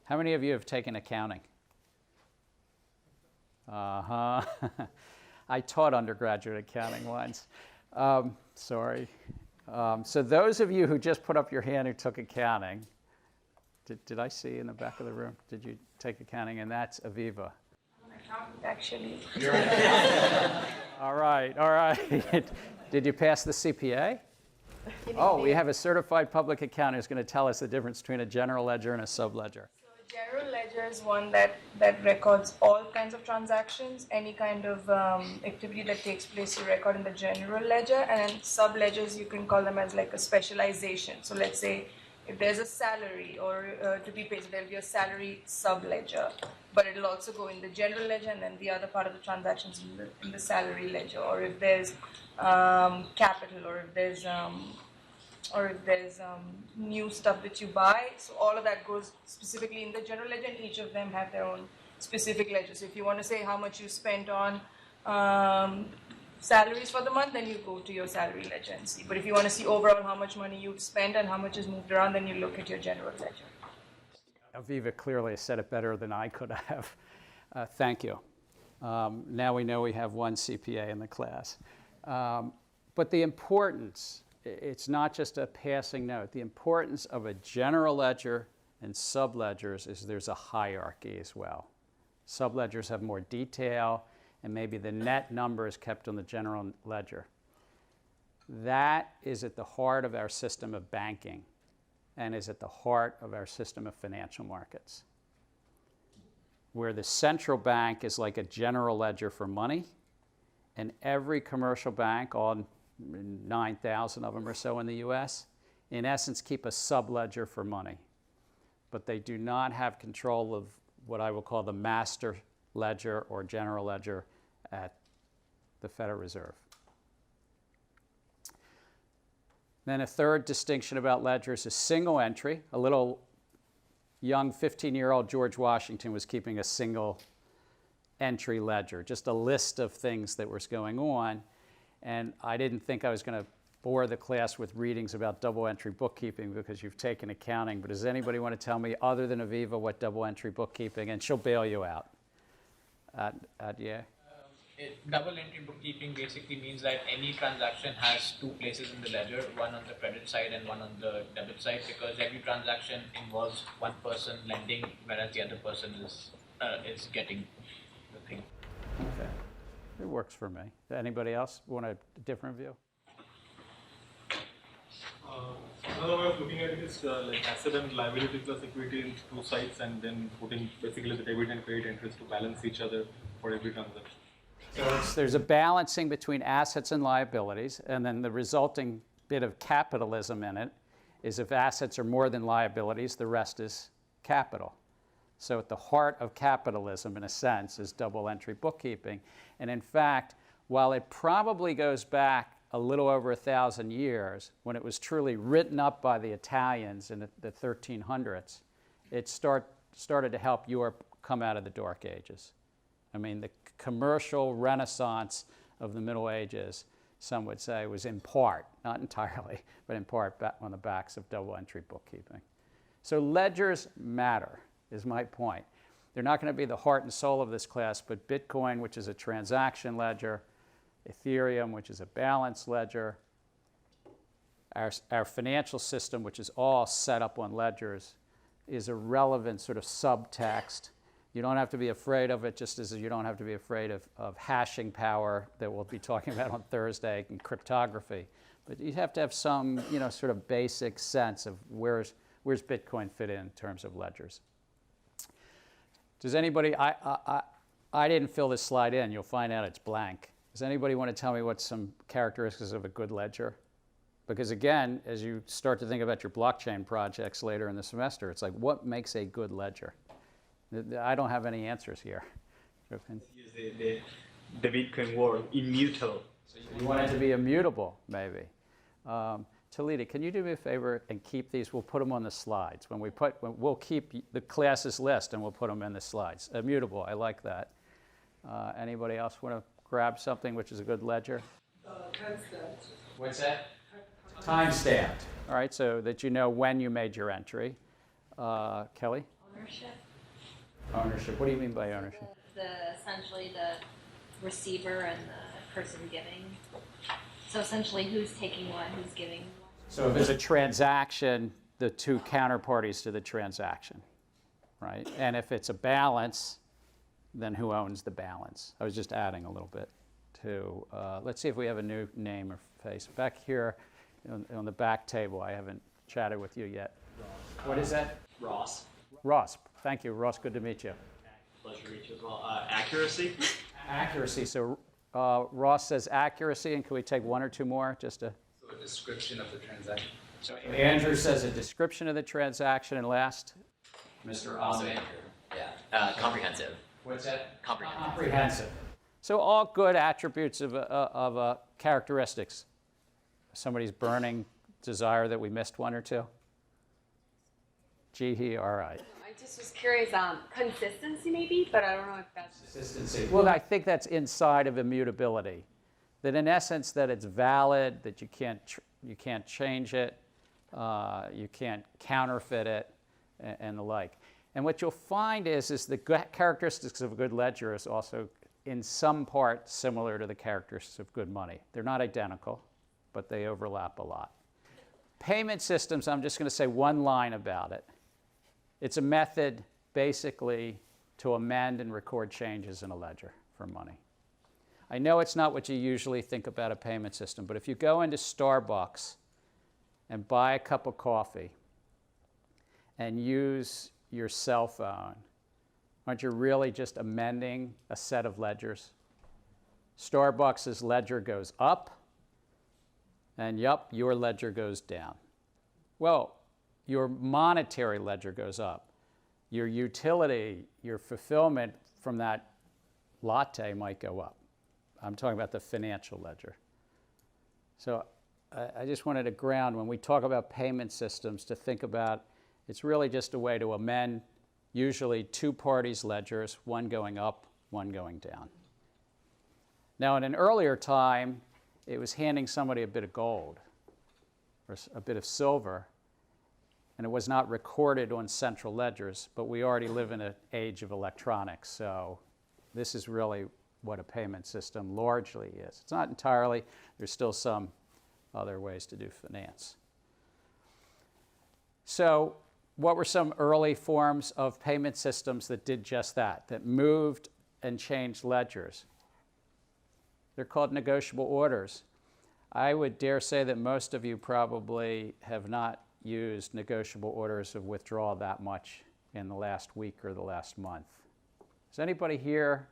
How many of you have taken accounting? Uh-huh. I taught undergraduate accounting once. Sorry. So those of you who just put up your hand who took accounting, did I see in the back of the room? Did you take accounting? And that's Aviva. Actually. All right. Did you pass the CPA? Oh, we have a certified public accountant who's going to tell us the difference between a general ledger and a subledger. So general ledger is one that records all kinds of transactions, any kind of activity that takes place you record in the general ledger, and subledgers you can call them as like a specialization. So let's say if there's a salary or to be paid, so there'll be a salary subledger, but it'll also go in the general ledger, and then the other part of the transactions in the salary ledger. Or if there's capital, or if there's new stuff that you buy, so all of that goes specifically in the general ledger, and each of them have their own specific ledger. So if you want to say how much you spent on salaries for the month, then you go to your salary ledger and see. But if you want to see overall how much money you've spent and how much is moved around, then you look at your general ledger. Aviva clearly said it better than I could have. Thank you. Now we know we have one CPA in the class. But the importance, it's not just a passing note. The importance of a general ledger and subledgers is there's a hierarchy as well. Subledgers have more detail, and maybe the net number is kept on the general ledger. That is at the heart of our system of banking and is at the heart of our system of financial markets, where the central bank is like a general ledger for money, and every commercial bank, all 9,000 of them or so in the US, in essence keep a subledger for money. But they do not have control of what I will call the master ledger or general ledger at the Federal Reserve. Then a third distinction about ledgers is single entry. A little young 15-year-old George Washington was keeping a single entry ledger, just a list of things that was going on. And I didn't think I was going to bore the class with readings about double entry bookkeeping because you've taken accounting. But does anybody want to tell me, other than Aviva, what double entry bookkeeping? And she'll bail you out. Yeah. Double entry bookkeeping basically means that any transaction has two places in the ledger, one on the credit side and one on the debit side, because every transaction involves one person lending, whereas the other person is getting the thing. Okay. It works for me. Anybody else want a different view? Another way of looking at it is like asset and liability plus equity in two sides, and then putting basically the debit and credit interest to balance each other for every transaction. So there's a balancing between assets and liabilities, and then the resulting bit of capitalism in it is if assets are more than liabilities, the rest is capital. So at the heart of capitalism, in a sense, is double entry bookkeeping. And in fact, while it probably goes back a little over 1,000 years, when it was truly written up by the Italians in the 1300s, it started to help Europe come out of the Dark Ages. I mean, the commercial renaissance of the Middle Ages, some would say, was in part, not entirely, but in part on the backs of double entry bookkeeping. So ledgers matter, is my point. They're not going to be the heart and soul of this class, but Bitcoin, which is a transaction ledger, Ethereum, which is a balance ledger, our financial system, which is all set up on ledgers, is a relevant sort of subtext. You don't have to be afraid of it, just as you don't have to be afraid of hashing power that we'll be talking about on Thursday and cryptography. But you have to have some, sort of basic sense of where's Bitcoin fit in terms of ledgers. Does anybody, I didn't fill this slide in. You'll find out it's blank. Does anybody want to tell me what some characteristics of a good ledger? Because again, as you start to think about your blockchain projects later in the semester, it's like, what makes a good ledger? I don't have any answers here. Use the Bitcoin world immutable. You want it to be immutable, maybe. Talita, can you do me a favor and keep these? We'll put them on the slides. We'll keep the classes list and we'll put them in the slides. Immutable, I like that. Anybody else want to grab something which is a good ledger? Timestamp. What's that? Time-stamped. All right, so that you know when you made your entry. Kelly? Ownership. Ownership. What do you mean by ownership? Essentially the receiver and the person giving. So essentially, who's taking what, who's giving what. So if there's a transaction, the two counterparties to the transaction, right? And if it's a balance, then who owns the balance? I was just adding a little bit to, let's see if we have a new name or face. Back here on the back table, I haven't chatted with you yet. What is that? Ross. Ross. Thank you, Ross. Good to meet you. Pleasure to meet you as well. Accuracy. Accuracy. So Ross says accuracy, and can we take one or two more just to? So a description of the transaction. So Andrew says a description of the transaction, and last, Mr. Also Andrew. Yeah. Comprehensive. What's that? Comprehensive. Comprehensive. So all good attributes of characteristics. Somebody's burning desire that we missed one or two. Gee, all right. I just was curious, consistency maybe, but I don't know if that's Consistency. Well, I think that's inside of immutability. That in essence, that it's valid, that you can't change it, you can't counterfeit it, and the like. And what you'll find is the characteristics of a good ledger is also in some part similar to the characteristics of good money. They're not identical, but they overlap a lot. Payment systems, I'm just going to say one line about it. It's a method basically to amend and record changes in a ledger for money. I know it's not what you usually think about a payment system, but if you go into Starbucks and buy a cup of coffee and use your cell phone, aren't you really just amending a set of ledgers? Starbucks' ledger goes up, and yup, your ledger goes down. Well, your monetary ledger goes up. Your utility, your fulfillment from that latte might go up. I'm talking about the financial ledger. So I just wanted to ground, when we talk about payment systems, to think about it's really just a way to amend usually two parties' ledgers, one going up, one going down. Now, in an earlier time, it was handing somebody a bit of gold or a bit of silver, and it was not recorded on central ledgers, but we already live in an age of electronics, so this is really what a payment system largely is. It's not entirely. There's still some other ways to do finance. So what were some early forms of payment systems that did just that moved and changed ledgers? They're called negotiable orders. I would dare say that most of you probably have not used negotiable orders of withdrawal that much in the last week or the last month. Has anybody here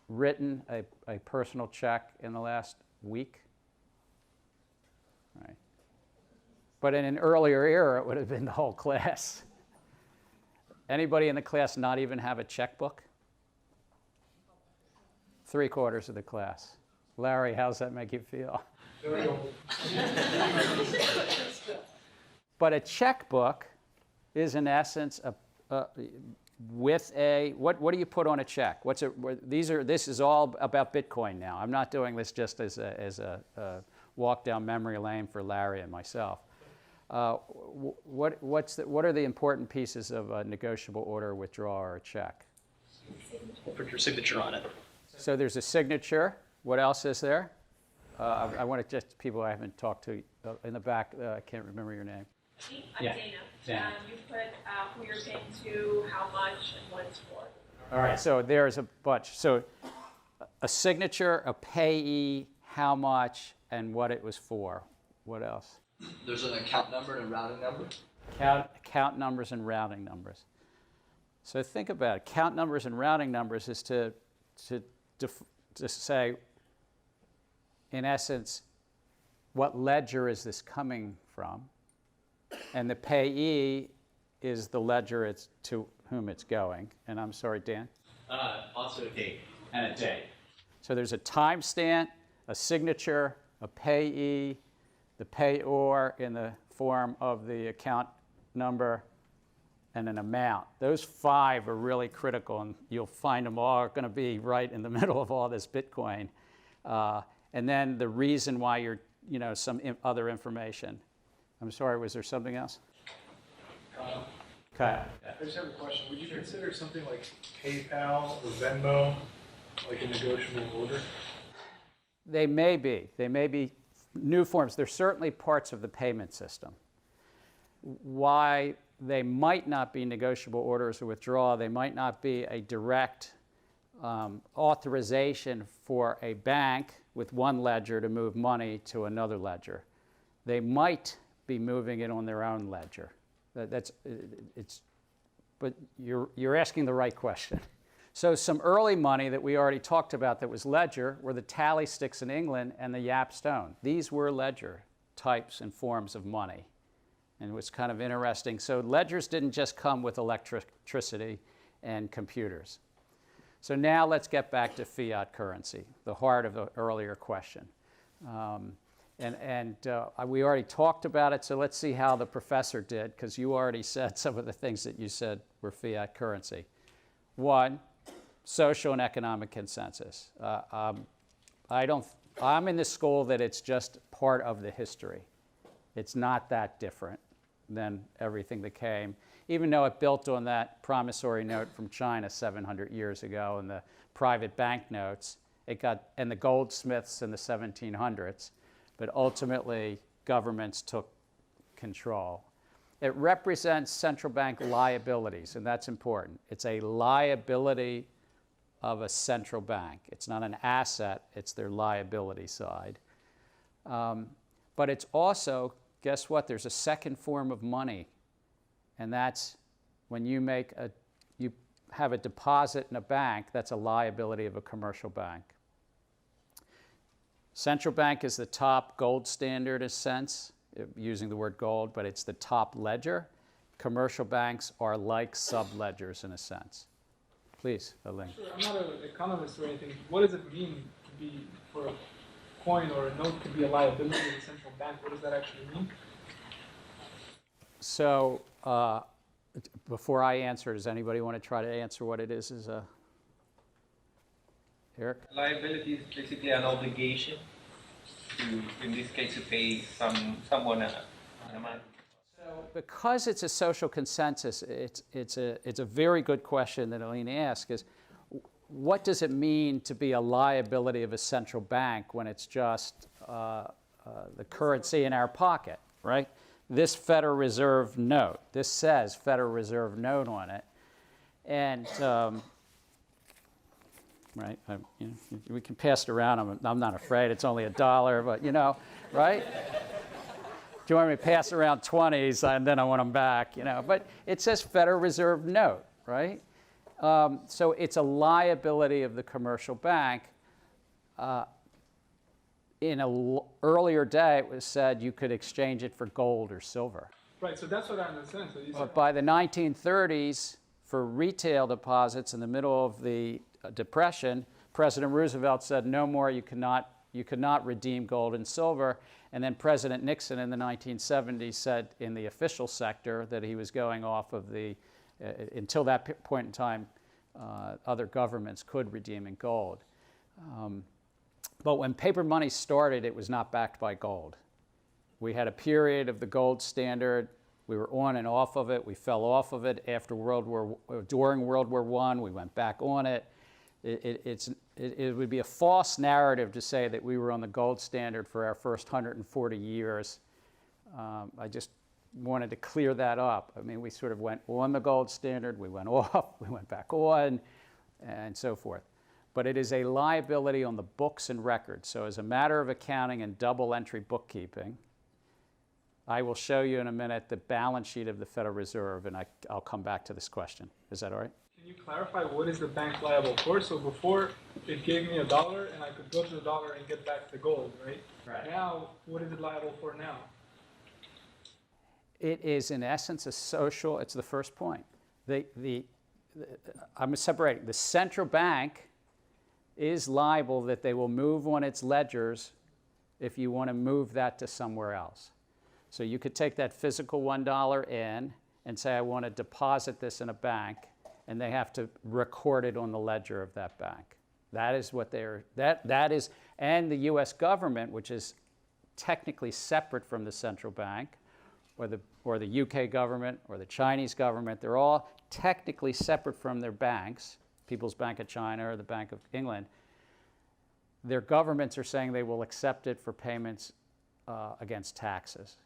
written a personal check in the last week? Right. But in an earlier era, it would have been the whole class. Anybody in the class not even have a checkbook? 3/4 of the class. Larry, how's that make you feel? Very old. But a checkbook is in essence with a, what do you put on a check? This is all about Bitcoin now. I'm not doing this just as a walk down memory lane for Larry and myself. What are the important pieces of a negotiable order, withdrawal, or a check? Put your signature on it. So there's a signature. What else is there? I want to just people I haven't talked to in the back. I can't remember your name. I'm Dana. You put who you're paying to, how much, and what it's for. All right, so there's a bunch. So a signature, a payee, how much, and what it was for. What else? There's an account number and a routing number. Account numbers and routing numbers. So think about it. Account numbers and routing numbers is to say, in essence, what ledger is this coming from? And the payee is the ledger to whom it's going. And I'm sorry, Dan? Also, and a date. So there's a timestamp, a signature, a payee, the payor in the form of the account number, and an amount. Those 5 are really critical, and you'll find them all going to be right in the middle of all this Bitcoin. And then the reason why you're, some other information. I'm sorry, was there something else? Okay. I just have a question. Would you consider something like PayPal or Venmo like a negotiable order? They may be. They may be new forms. They're certainly parts of the payment system. Why they might not be negotiable orders of withdrawal, they might not be a direct authorization for a bank with one ledger to move money to another ledger. They might be moving it on their own ledger. But you're asking the right question. So some early money that we already talked about that was ledger were the tally sticks in England and the yap stone. These were ledger types and forms of money. And it was kind of interesting. So ledgers didn't just come with electricity and computers. So now let's get back to fiat currency, the heart of the earlier question. We already talked about it, so let's see how the professor did, because you already said some of the things that you said were fiat currency. 1, social and economic consensus. I'm in the school that it's just part of the history. It's not that different than everything that came, even though it built on that promissory note from China 700 years ago and the private banknotes. And the goldsmiths in the 1700s. But ultimately, governments took control. It represents central bank liabilities, and that's important. It's a liability of a central bank. It's not an asset, it's their liability side. But it's also, guess what? There's a second form of money, and that's when you have a deposit in a bank, that's a liability of a commercial bank. Central bank is the top gold standard in a sense, using the word gold, but it's the top ledger. Commercial banks are like sub-ledgers in a sense. Please, Elaine. Sure, I'm not an economist or anything. What does it mean to be, for a coin or a note to be a liability of the central bank? What does that actually mean? So before I answer, does anybody want to try to answer what it is? Eric? Liability is basically an obligation to, in this case, to pay someone an amount. Because it's a social consensus, it's a very good question that Aline asked, is what does it mean to be a liability of a central bank when it's just the currency in our pocket, right? This Federal Reserve note, this says Federal Reserve note on it, and right, we can pass it around. I'm not afraid. It's only $1, but right? Do you want me to pass around 20s and then I want them back, But it says Federal Reserve note, right? So it's a liability of the commercial bank. In an earlier day, it was said you could exchange it for gold or silver. Right, so that's what I understand. So but by the 1930s, for retail deposits in the middle of the Depression, President Roosevelt said no more, you could not redeem gold and silver. And then President Nixon in the 1970s said in the official sector that he was going off of until that point in time, other governments could redeem in gold. But when paper money started, it was not backed by gold. We had a period of the gold standard. We were on and off of it. We fell off of it during World War I. We went back on it. It would be a false narrative to say that we were on the gold standard for our first 140 years. I just wanted to clear that up. I mean, we sort of went on the gold standard, we went off, we went back on, and so forth. But it is a liability on the books and records. So as a matter of accounting and double entry bookkeeping, I will show you in a minute the balance sheet of the Federal Reserve, and I'll come back to this question. Is that all right? Can you clarify what is the bank liable for? So before, it gave me $1, and I could go to the dollar and get back the gold, right? Right. Now, what is it liable for now? It is, in essence, a social, it's the first point. I'm separating. The central bank is liable that they will move on its ledgers if you want to move that to somewhere else. So you could take that physical $1 in and say, I want to deposit this in a bank, and they have to record it on the ledger of that bank. That is what they're, that is, and the US government, which is technically separate from the central bank, or the UK government, or the Chinese government, they're all technically separate from their banks, People's Bank of China or the Bank of England. Their governments are saying they will accept it for payments against taxes.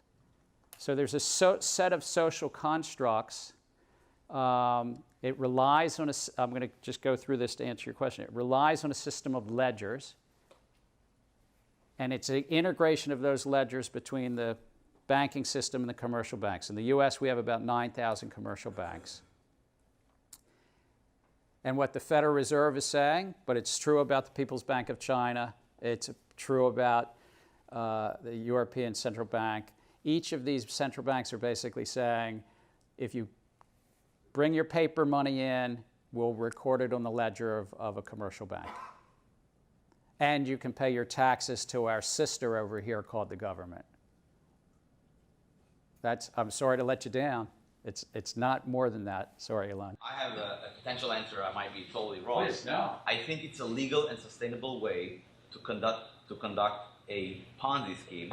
So there's a set of social constructs. It relies on I'm going to just go through this to answer your question. It relies on a system of ledgers, and it's an integration of those ledgers between the banking system and the commercial banks. In the US, we have about 9,000 commercial banks. And what the Federal Reserve is saying, but it's true about the People's Bank of China, it's true about the European Central Bank. Each of these central banks are basically saying, if you bring your paper money in, we'll record it on the ledger of a commercial bank. And you can pay your taxes to our sister over here called the government. I'm sorry to let you down. It's not more than that. Sorry, Elon. I have a potential answer. I might be totally wrong. Please, no. I think it's a legal and sustainable way to conduct a Ponzi scheme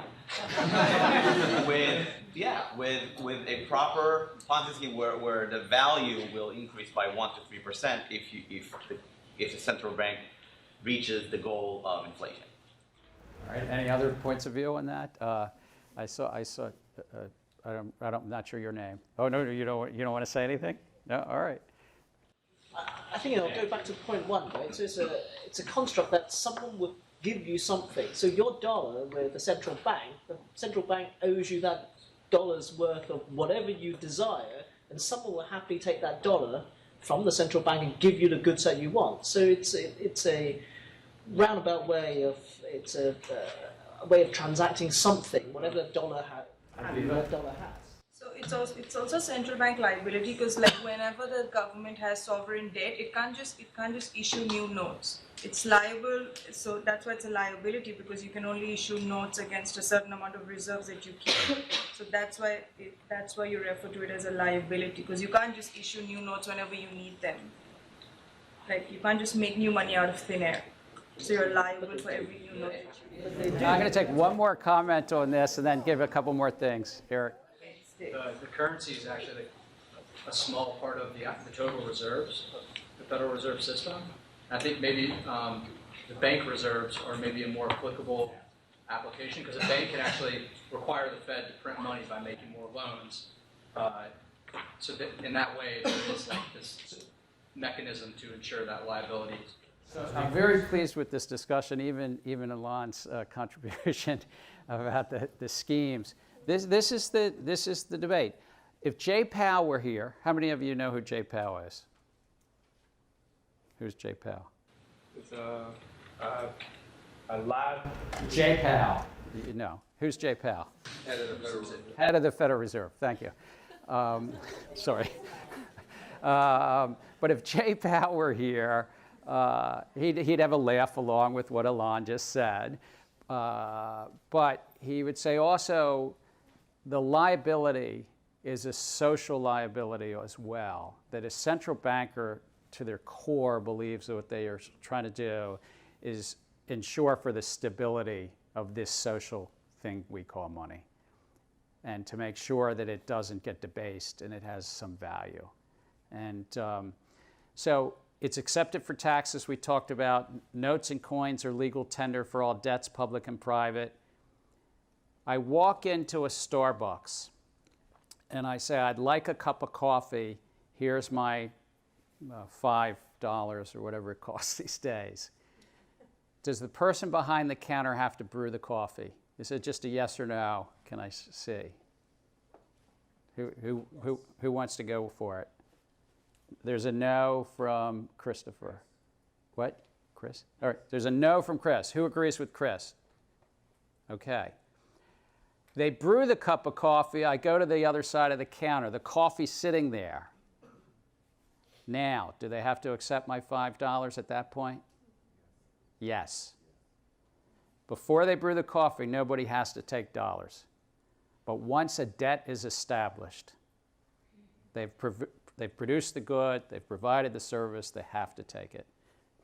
with a proper Ponzi scheme where the value will increase by 1 to 3% if the central bank reaches the goal of inflation. All right. Any other points of view on that? I saw. I'm not sure your name. Oh no, you don't want to say anything? No. All right. I think I'll go back to point one, right? So it's a construct that someone would give you something. So your dollar with the central bank owes you that dollar's worth of whatever you desire, and someone will happily take that dollar from the central bank and give you the goods that you want. So it's a roundabout way of transacting something, whatever the dollar has. So it's also central bank liability, because like whenever the government has sovereign debt, it can't just issue new notes. It's liable, so that's why it's a liability, because you can only issue notes against a certain amount of reserves that you keep. So that's why you refer to it as a liability, because you can't just issue new notes whenever you need them. Like you can't just make new money out of thin air. So you're liable for every new note that you need. I'm going to take one more comment on this and then give a couple more things. Eric. The currency is actually a small part of the total reserves of the Federal Reserve System. I think maybe the bank reserves are maybe a more applicable application, because a bank can actually require the Fed to print money by making more loans. So that in that way, there is like this mechanism to ensure that liability. I'm very pleased with this discussion, even Alon's contribution about the schemes. This is the debate. If Jay Powell were here, how many of you know who Jay Powell is? Who's Jay Powell? It's a lab. Jay Powell. You know. Who's Jay Powell? Head of the Federal Reserve. Head of the Federal Reserve. Thank you. Sorry. But if Jay Powell were here, he'd have a laugh along with what Alon just said. But he would say also the liability is a social liability as well, that a central banker to their core believes that what they are trying to do is ensure for the stability of this social thing we call money, and to make sure that it doesn't get debased and it has some value. And so it's accepted for taxes. We talked about notes and coins are legal tender for all debts, public and private. I walk into a Starbucks and I say, I'd like a cup of coffee. Here's my $5 or whatever it costs these days. Does the person behind the counter have to brew the coffee? Is it just a yes or no? Can I see? Who wants to go for it? There's a no from Christopher. What? Chris? All right, there's a no from Chris. Who agrees with Chris? Okay. They brew the cup of coffee. I go to the other side of the counter. The coffee's sitting there. Now, do they have to accept my $5 at that point? Yes. Before they brew the coffee, nobody has to take dollars. But once a debt is established, they've produced the good, they've provided the service, they have to take it.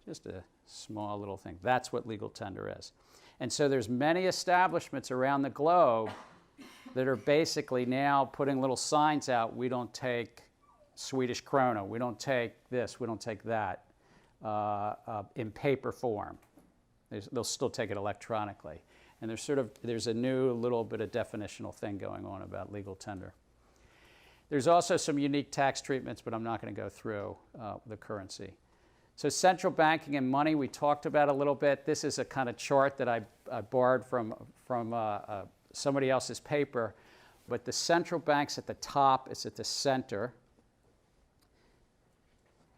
Just a small little thing. That's what legal tender is. And so there's many establishments around the globe that are basically now putting little signs out, we don't take Swedish krona, we don't take this, we don't take that, in paper form. They'll still take it electronically. And there's a new little bit of definitional thing going on about legal tender. There's also some unique tax treatments, but I'm not going to go through the currency. So central banking and money, we talked about a little bit. This is a kind of chart that I borrowed from somebody else's paper. But the central bank's at the top, it's at the center.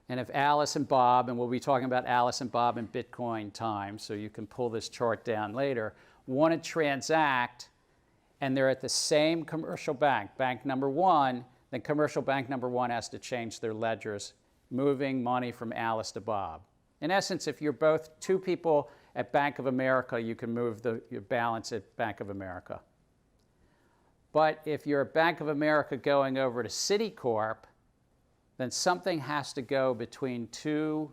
And if Alice and Bob, and we'll be talking about Alice and Bob in Bitcoin time, so you can pull this chart down later, want to transact, and they're at the same commercial bank, bank number one, then commercial bank number one has to change their ledgers, moving money from Alice to Bob. In essence, if you're both two people at Bank of America, you can move your balance at Bank of America. But if you're at Bank of America going over to Citicorp, then something has to go between two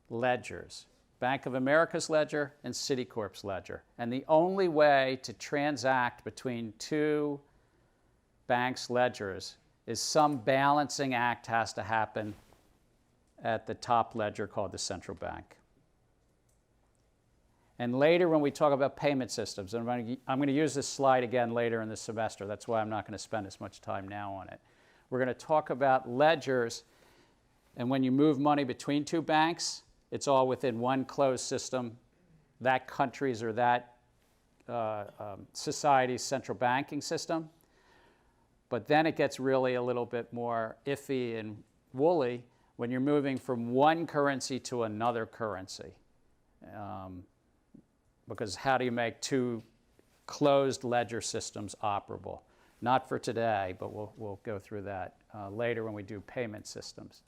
ledgers, Bank of America's ledger and Citicorp's ledger. And the only way to transact between two banks' ledgers is some balancing act has to happen at the top ledger called the central bank. And later when we talk about payment systems, and I'm going to use this slide again later in the semester, that's why I'm not going to spend as much time now on it. We're going to talk about ledgers, and when you move money between two banks, it's all within one closed system, that country's or that society's central banking system. But then it gets really a little bit more iffy and woolly when you're moving from one currency to another currency. Because how do you make two closed ledger systems operable? Not for today, but we'll go through that later when we do payment systems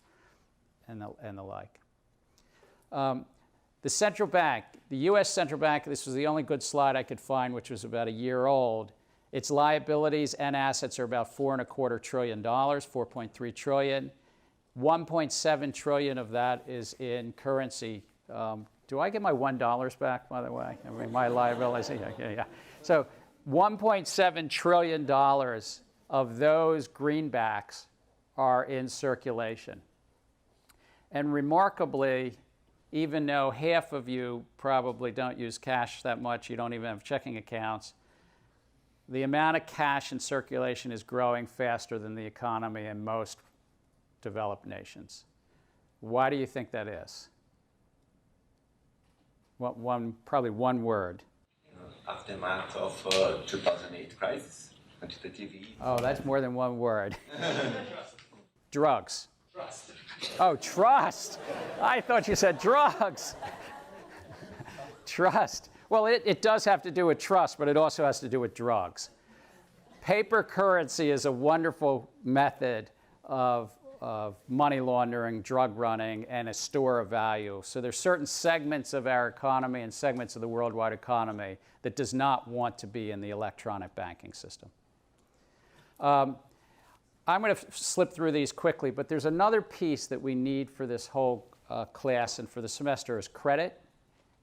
and the like. The central bank, the U.S. central bank, this was the only good slide I could find, which was about a year old. Its liabilities and assets are about $4.25 trillion, 4.3 trillion. 1.7 trillion of that is in currency. Do I get my $1 back, by the way? I mean, my liabilities, yeah. So $1.7 trillion of those greenbacks are in circulation. And remarkably, even though half of you probably don't use cash that much, you don't even have checking accounts, the amount of cash in circulation is growing faster than the economy in most developed nations. Why do you think that is? Probably one word. Aftermath of 2008 crisis, quantitative easing. Oh, that's more than one word. Drugs. Trust. Oh, trust. I thought you said drugs. Trust. Well, it does have to do with trust, but it also has to do with drugs. Paper currency is a wonderful method of money laundering, drug running, and a store of value. So there's certain segments of our economy and segments of the worldwide economy that does not want to be in the electronic banking system. I'm going to slip through these quickly, but there's another piece that we need for this whole class and for the semester is credit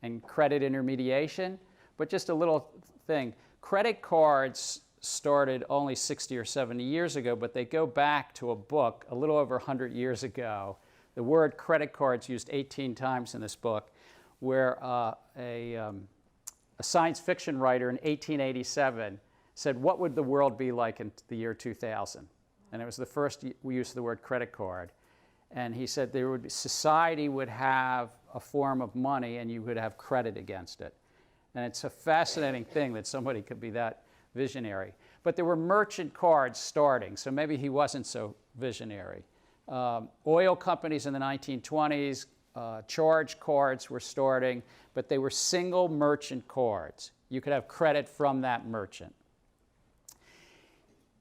and credit intermediation. But just a little thing, credit cards started only 60 or 70 years ago, but they go back to a book a little over 100 years ago. The word credit cards used 18 times in this book, where a science fiction writer in 1887 said, what would the world be like in the year 2000? And it was the first use of the word credit card. And he said society would have a form of money and you would have credit against it. And it's a fascinating thing that somebody could be that visionary. But there were merchant cards starting, so maybe he wasn't so visionary. Oil companies in the 1920s, charge cards were starting, but they were single merchant cards. You could have credit from that merchant.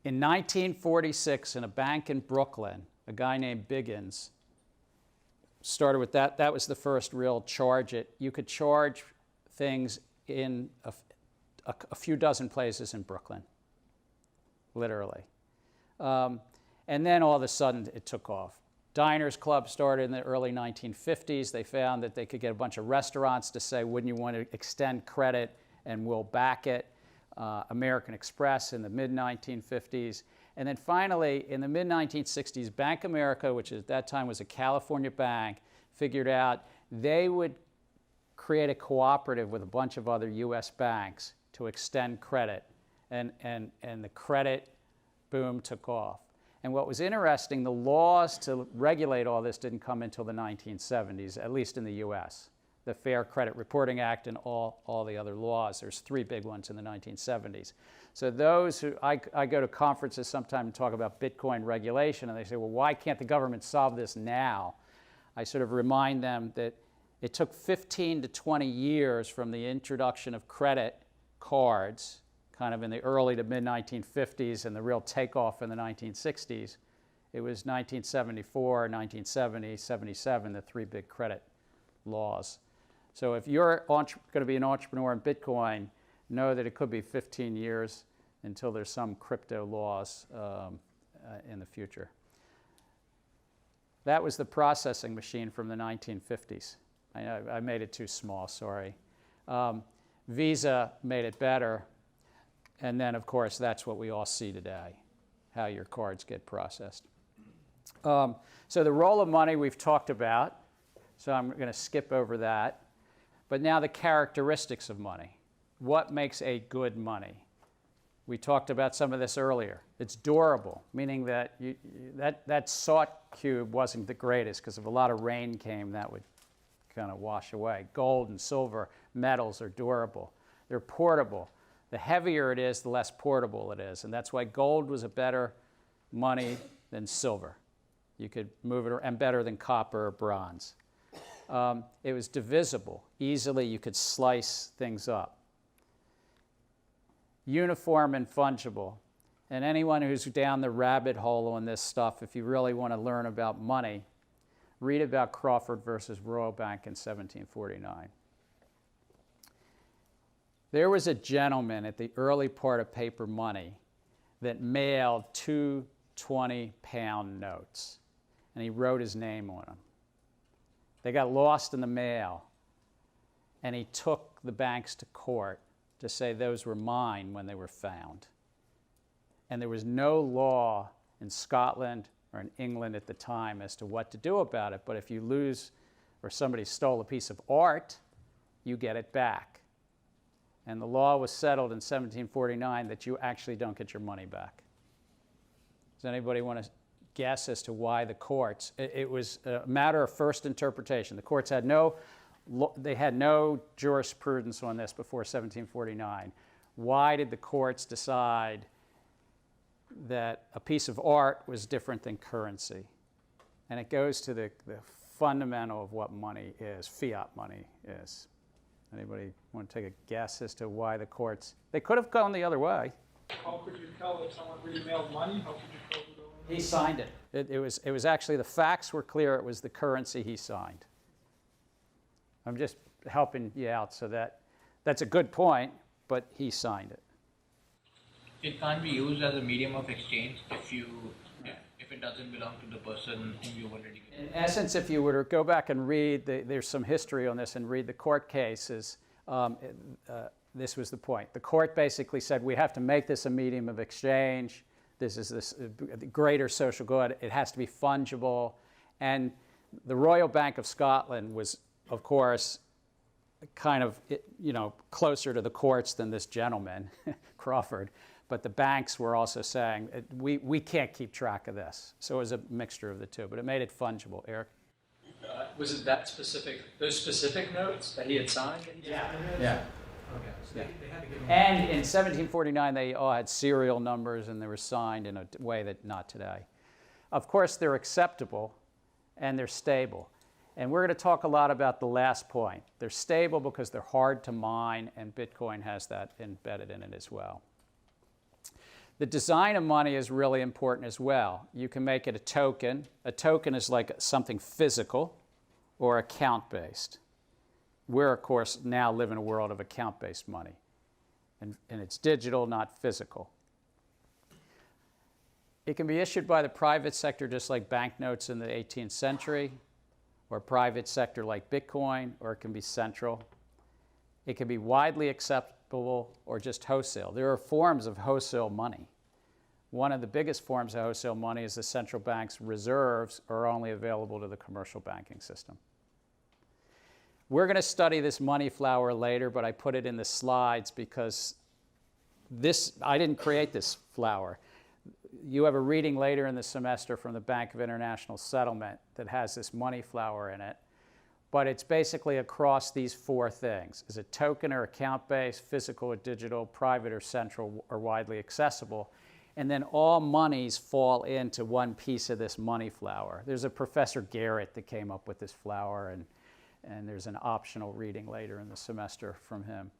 In 1946, in a bank in Brooklyn, a guy named Biggins started with that. That was the first real charge it. You could charge things in a few dozen places in Brooklyn, literally. And then all of a sudden it took off. Diners Club started in the early 1950s. They found that they could get a bunch of restaurants to say, wouldn't you want to extend credit and we'll back it. American Express in the mid-1950s. And then finally, in the mid-1960s, Bank America, which at that time was a California bank, figured out they would create a cooperative with a bunch of other U.S. banks to extend credit. And the credit boom took off. And what was interesting, the laws to regulate all this didn't come until the 1970s, at least in the U.S. The Fair Credit Reporting Act and all the other laws. There's 3 big ones in the 1970s. So those who, I go to conferences sometime and talk about Bitcoin regulation, and they say, well, why can't the government solve this now? I sort of remind them that it took 15 to 20 years from the introduction of credit cards, kind of in the early to mid-1950s, and the real takeoff in the 1960s. It was 1974, 1970, 77, the 3 big credit laws. So if you're going to be an entrepreneur in Bitcoin, know that it could be 15 years until there's some crypto laws in the future. That was the processing machine from the 1950s. I made it too small, sorry. Visa made it better. And then, of course, that's what we all see today, how your cards get processed. So the role of money we've talked about. So I'm going to skip over that. But now the characteristics of money. What makes a good money? We talked about some of this earlier. It's durable, meaning that that salt cube wasn't the greatest because if a lot of rain came, that would kind of wash away. Gold and silver metals are durable. They're portable. The heavier it is, the less portable it is. And that's why gold was a better money than silver. You could move it around, and better than copper or bronze. It was divisible. Easily you could slice things up. Uniform and fungible. And anyone who's down the rabbit hole on this stuff, if you really want to learn about money, read about Crawford versus Royal Bank in 1749. There was a gentleman at the early part of paper money that mailed 2 20-pound notes, and he wrote his name on them. They got lost in the mail, and he took the banks to court to say those were mine when they were found. And there was no law in Scotland or in England at the time as to what to do about it, but if you lose or somebody stole a piece of art, you get it back. And the law was settled in 1749 that you actually don't get your money back. Does anybody want to guess as to why the courts? It was a matter of first interpretation. The courts had no jurisprudence on this before 1749. Why did the courts decide that a piece of art was different than currency? And it goes to the fundamental of what money is, fiat money is. Anybody want to take a guess as to why the courts? They could have gone the other way. How could you tell if someone really mailed money? How could you tell who the owner? He signed it. It was actually, the facts were clear. It was the currency he signed. I'm just helping you out so that's a good point, but he signed it. It can't be used as a medium of exchange if it doesn't belong to the person whom you already given. In essence, if you were to go back and read, there's some history on this, and read the court cases, this was the point. The court basically said, we have to make this a medium of exchange. This is this greater social good. It has to be fungible. And the Royal Bank of Scotland was, of course, kind of closer to the courts than this gentleman, Crawford. But the banks were also saying, we can't keep track of this. So it was a mixture of the two, but it made it fungible. Eric? Was it those specific notes that he had signed? Yeah. Okay. So Yeah. They had to give them. And in 1749, they all had serial numbers, and they were signed in a way that not today. Of course, they're acceptable, and they're stable. And we're going to talk a lot about the last point. They're stable because they're hard to mine, and Bitcoin has that embedded in it as well. The design of money is really important as well. You can make it a token. A token is like something physical. or account-based. We're, of course, now live in a world of account-based money. And it's digital, not physical. It can be issued by the private sector just like banknotes in the 18th century, or private sector like Bitcoin, or it can be central. It can be widely acceptable or just wholesale. There are forms of wholesale money. One of the biggest forms of wholesale money is the central bank's reserves are only available to the commercial banking system. We're going to study this money flower later, but I put it in the slides because I didn't create this flower. You have a reading later in the semester from the Bank of International Settlement that has this money flower in it. But it's basically across these four things. Is it token or account-based, physical or digital, private or central, or widely accessible? And then all monies fall into one piece of this money flower. There's a Professor Garrett that came up with this flower, and there's an optional reading later in the semester from him.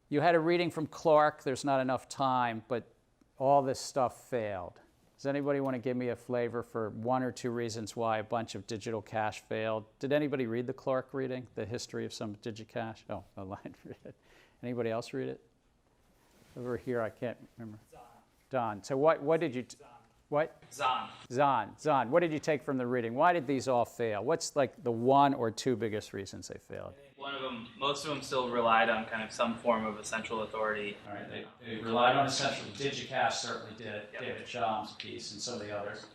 You had a reading from Clark. There's not enough time, but all this stuff failed. Does anybody want to give me a flavor for one or two reasons why a bunch of digital cash failed? Did anybody read the Clark reading, the history of some digicash? Oh, I lied. Read it. Anybody else read it? Over here, I can't remember. Don. So what did you... What? Zahn. What did you take from the reading? Why did these all fail? What's like the one or two biggest reasons they failed? One of them, most of them still relied on kind of some form of a central authority. All right, they relied on a central. Digicash certainly did it. Yep. David Schaum's piece and some of the others.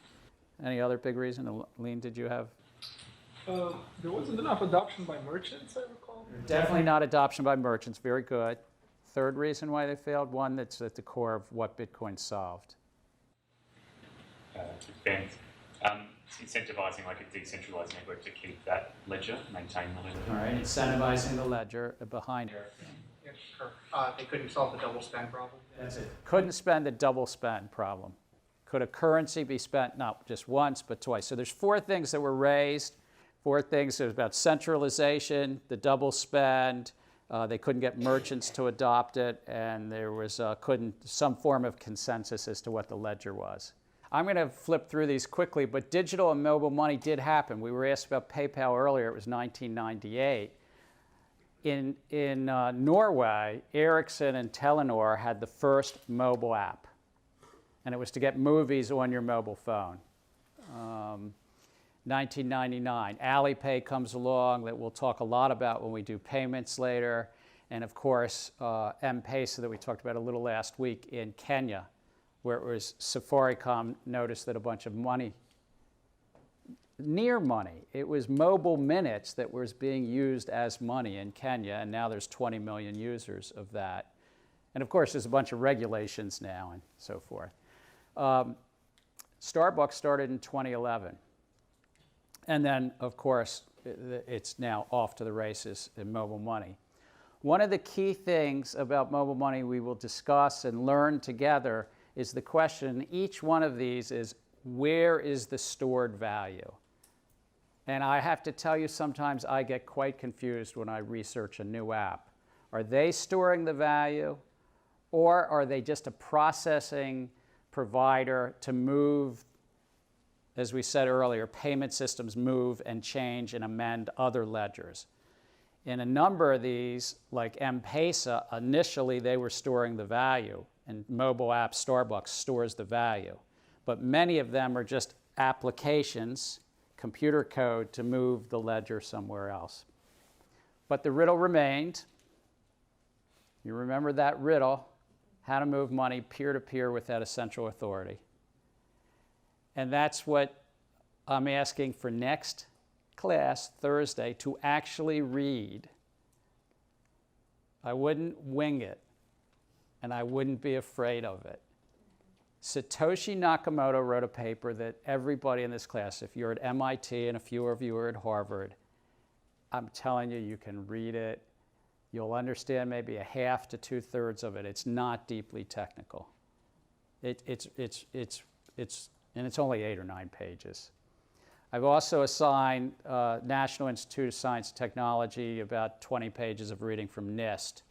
Any other big reason? Aline, did you have? There wasn't enough adoption by merchants, I recall. Definitely not adoption by merchants. Very good. Third reason why they failed, one that's at the core of what Bitcoin solved. Ben, incentivizing like a decentralized network to keep that ledger, maintain the ledger. All right, incentivizing the ledger behind it. Yeah, sure. They couldn't solve the double spend problem. That's it. Couldn't spend the double spend problem. Could a currency be spent not just once, but twice? So there's four things that were raised. Four things. It was about centralization, the double spend. They couldn't get merchants to adopt it, and there was some form of consensus as to what the ledger was. I'm going to flip through these quickly, but digital and mobile money did happen. We were asked about PayPal earlier. It was 1998. In Norway, Ericsson and Telenor had the first mobile app, and it was to get movies on your mobile phone. 1999, Alipay comes along that we'll talk a lot about when we do payments later, and of course, M-Pesa that we talked about a little last week in Kenya, where it was Safaricom noticed that a bunch of money, near money, it was mobile minutes that was being used as money in Kenya, and now there's 20 million users of that. And of course, there's a bunch of regulations now and so forth. Starbucks started in 2011. And then, of course, it's now off to the races in mobile money. One of the key things about mobile money we will discuss and learn together is the question in each one of these is, where is the stored value? And I have to tell you, sometimes I get quite confused when I research a new app. Are they storing the value, or are they just a processing provider to move, as we said earlier, payment systems move and change and amend other ledgers? In a number of these, like M-Pesa, initially they were storing the value, and mobile app Starbucks stores the value. But many of them are just applications, computer code to move the ledger somewhere else. But the riddle remained. You remember that riddle, how to move money peer-to-peer without a central authority. And that's what I'm asking for next class, Thursday, to actually read. I wouldn't wing it, and I wouldn't be afraid of it. Satoshi Nakamoto wrote a paper that everybody in this class, if you're at MIT and a few of you are at Harvard, I'm telling you, you can read it. You'll understand maybe a half to two-thirds of it. It's not deeply technical. And it's only 8 or 9 pages. I've also assigned National Institute of Science and Technology about 20 pages of reading from NIST.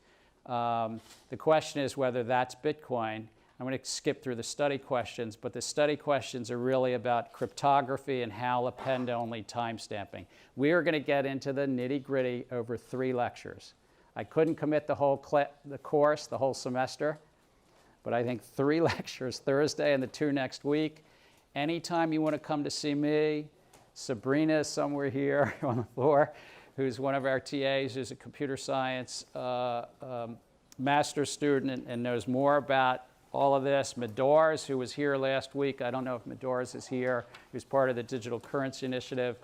The question is whether that's Bitcoin. I'm going to skip through the study questions, but the study questions are really about cryptography and HAL append-only timestamping. We are going to get into the nitty-gritty over 3 lectures. I couldn't commit the whole course, the whole semester, but I think 3 lectures, Thursday and the 2 next week. Anytime you want to come to see me, Sabrina is somewhere here on the floor, who's one of our TAs, who's a computer science master's student and knows more about all of this. Medors, who was here last week, I don't know if Medors is here, who's part of the Digital Currency Initiative.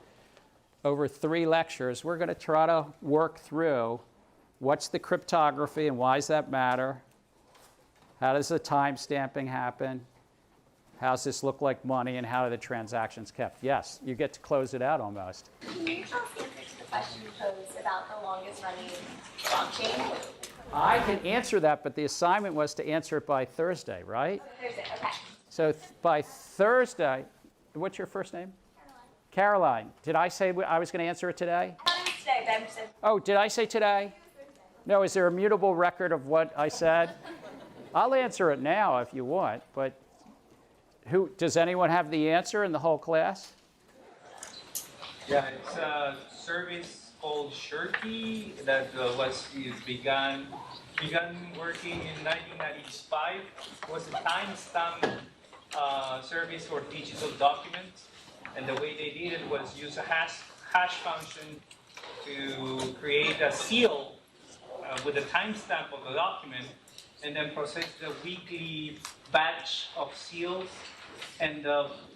Over 3 lectures, we're going to try to work through what's the cryptography and why does that matter? How does the time stamping happen? How does this look like money, and how are the transactions kept? Yes, you get to close it out almost. Can you tell us the answer to the question you posed about the longest running blockchain? I can answer that, but the assignment was to answer it by Thursday, right? Thursday, okay. So by Thursday, what's your first name? Caroline. Did I say I was going to answer it today? I thought it was today, but I'm just... Oh, did I say today? No, is there a mutable record of what I said? I'll answer it now if you want, but does anyone have the answer in the whole class? Yeah, it's a service called Shirky that began working in 1995. It was a timestamp service for digital documents, and the way they did it was use a hash function to create a seal with a timestamp of the document, and then process the weekly batch of seals. And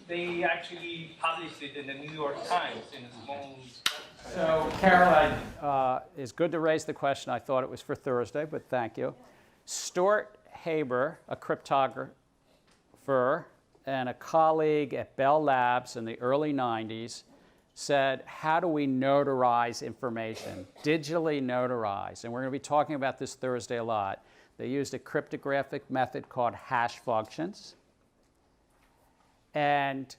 they actually published it in the New York Times in a small... So, Caroline, it's good to raise the question. I thought it was for Thursday, but thank you. Stuart Haber, a cryptographer and a colleague at Bell Labs in the early 90s, said, how do we notarize information, digitally notarize? And we're going to be talking about this Thursday a lot. They used a cryptographic method called hash functions. And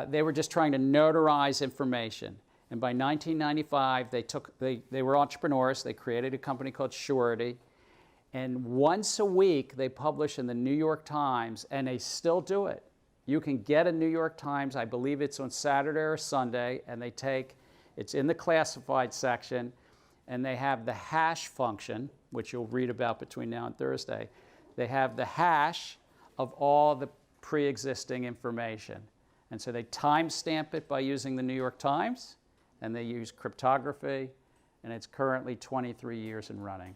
they were just trying to notarize information. And by 1995, they were entrepreneurs. They created a company called Surety. And once a week, they publish in the New York Times, and they still do it. You can get a New York Times, I believe it's on Saturday or Sunday, and it's in the classified section, and they have the hash function, which you'll read about between now and Thursday. They have the hash of all the pre-existing information. And so they timestamp it by using the New York Times, and they use cryptography, and it's currently 23 years in running.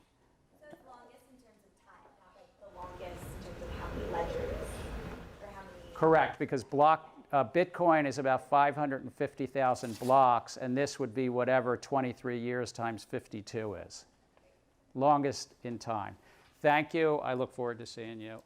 So it's longest in terms of time, not like the longest in terms of how many ledgers or how many... Correct, because Bitcoin is about 550,000 blocks, and this would be whatever 23 years times 52 is. Longest in time. Thank you. I look forward to seeing you.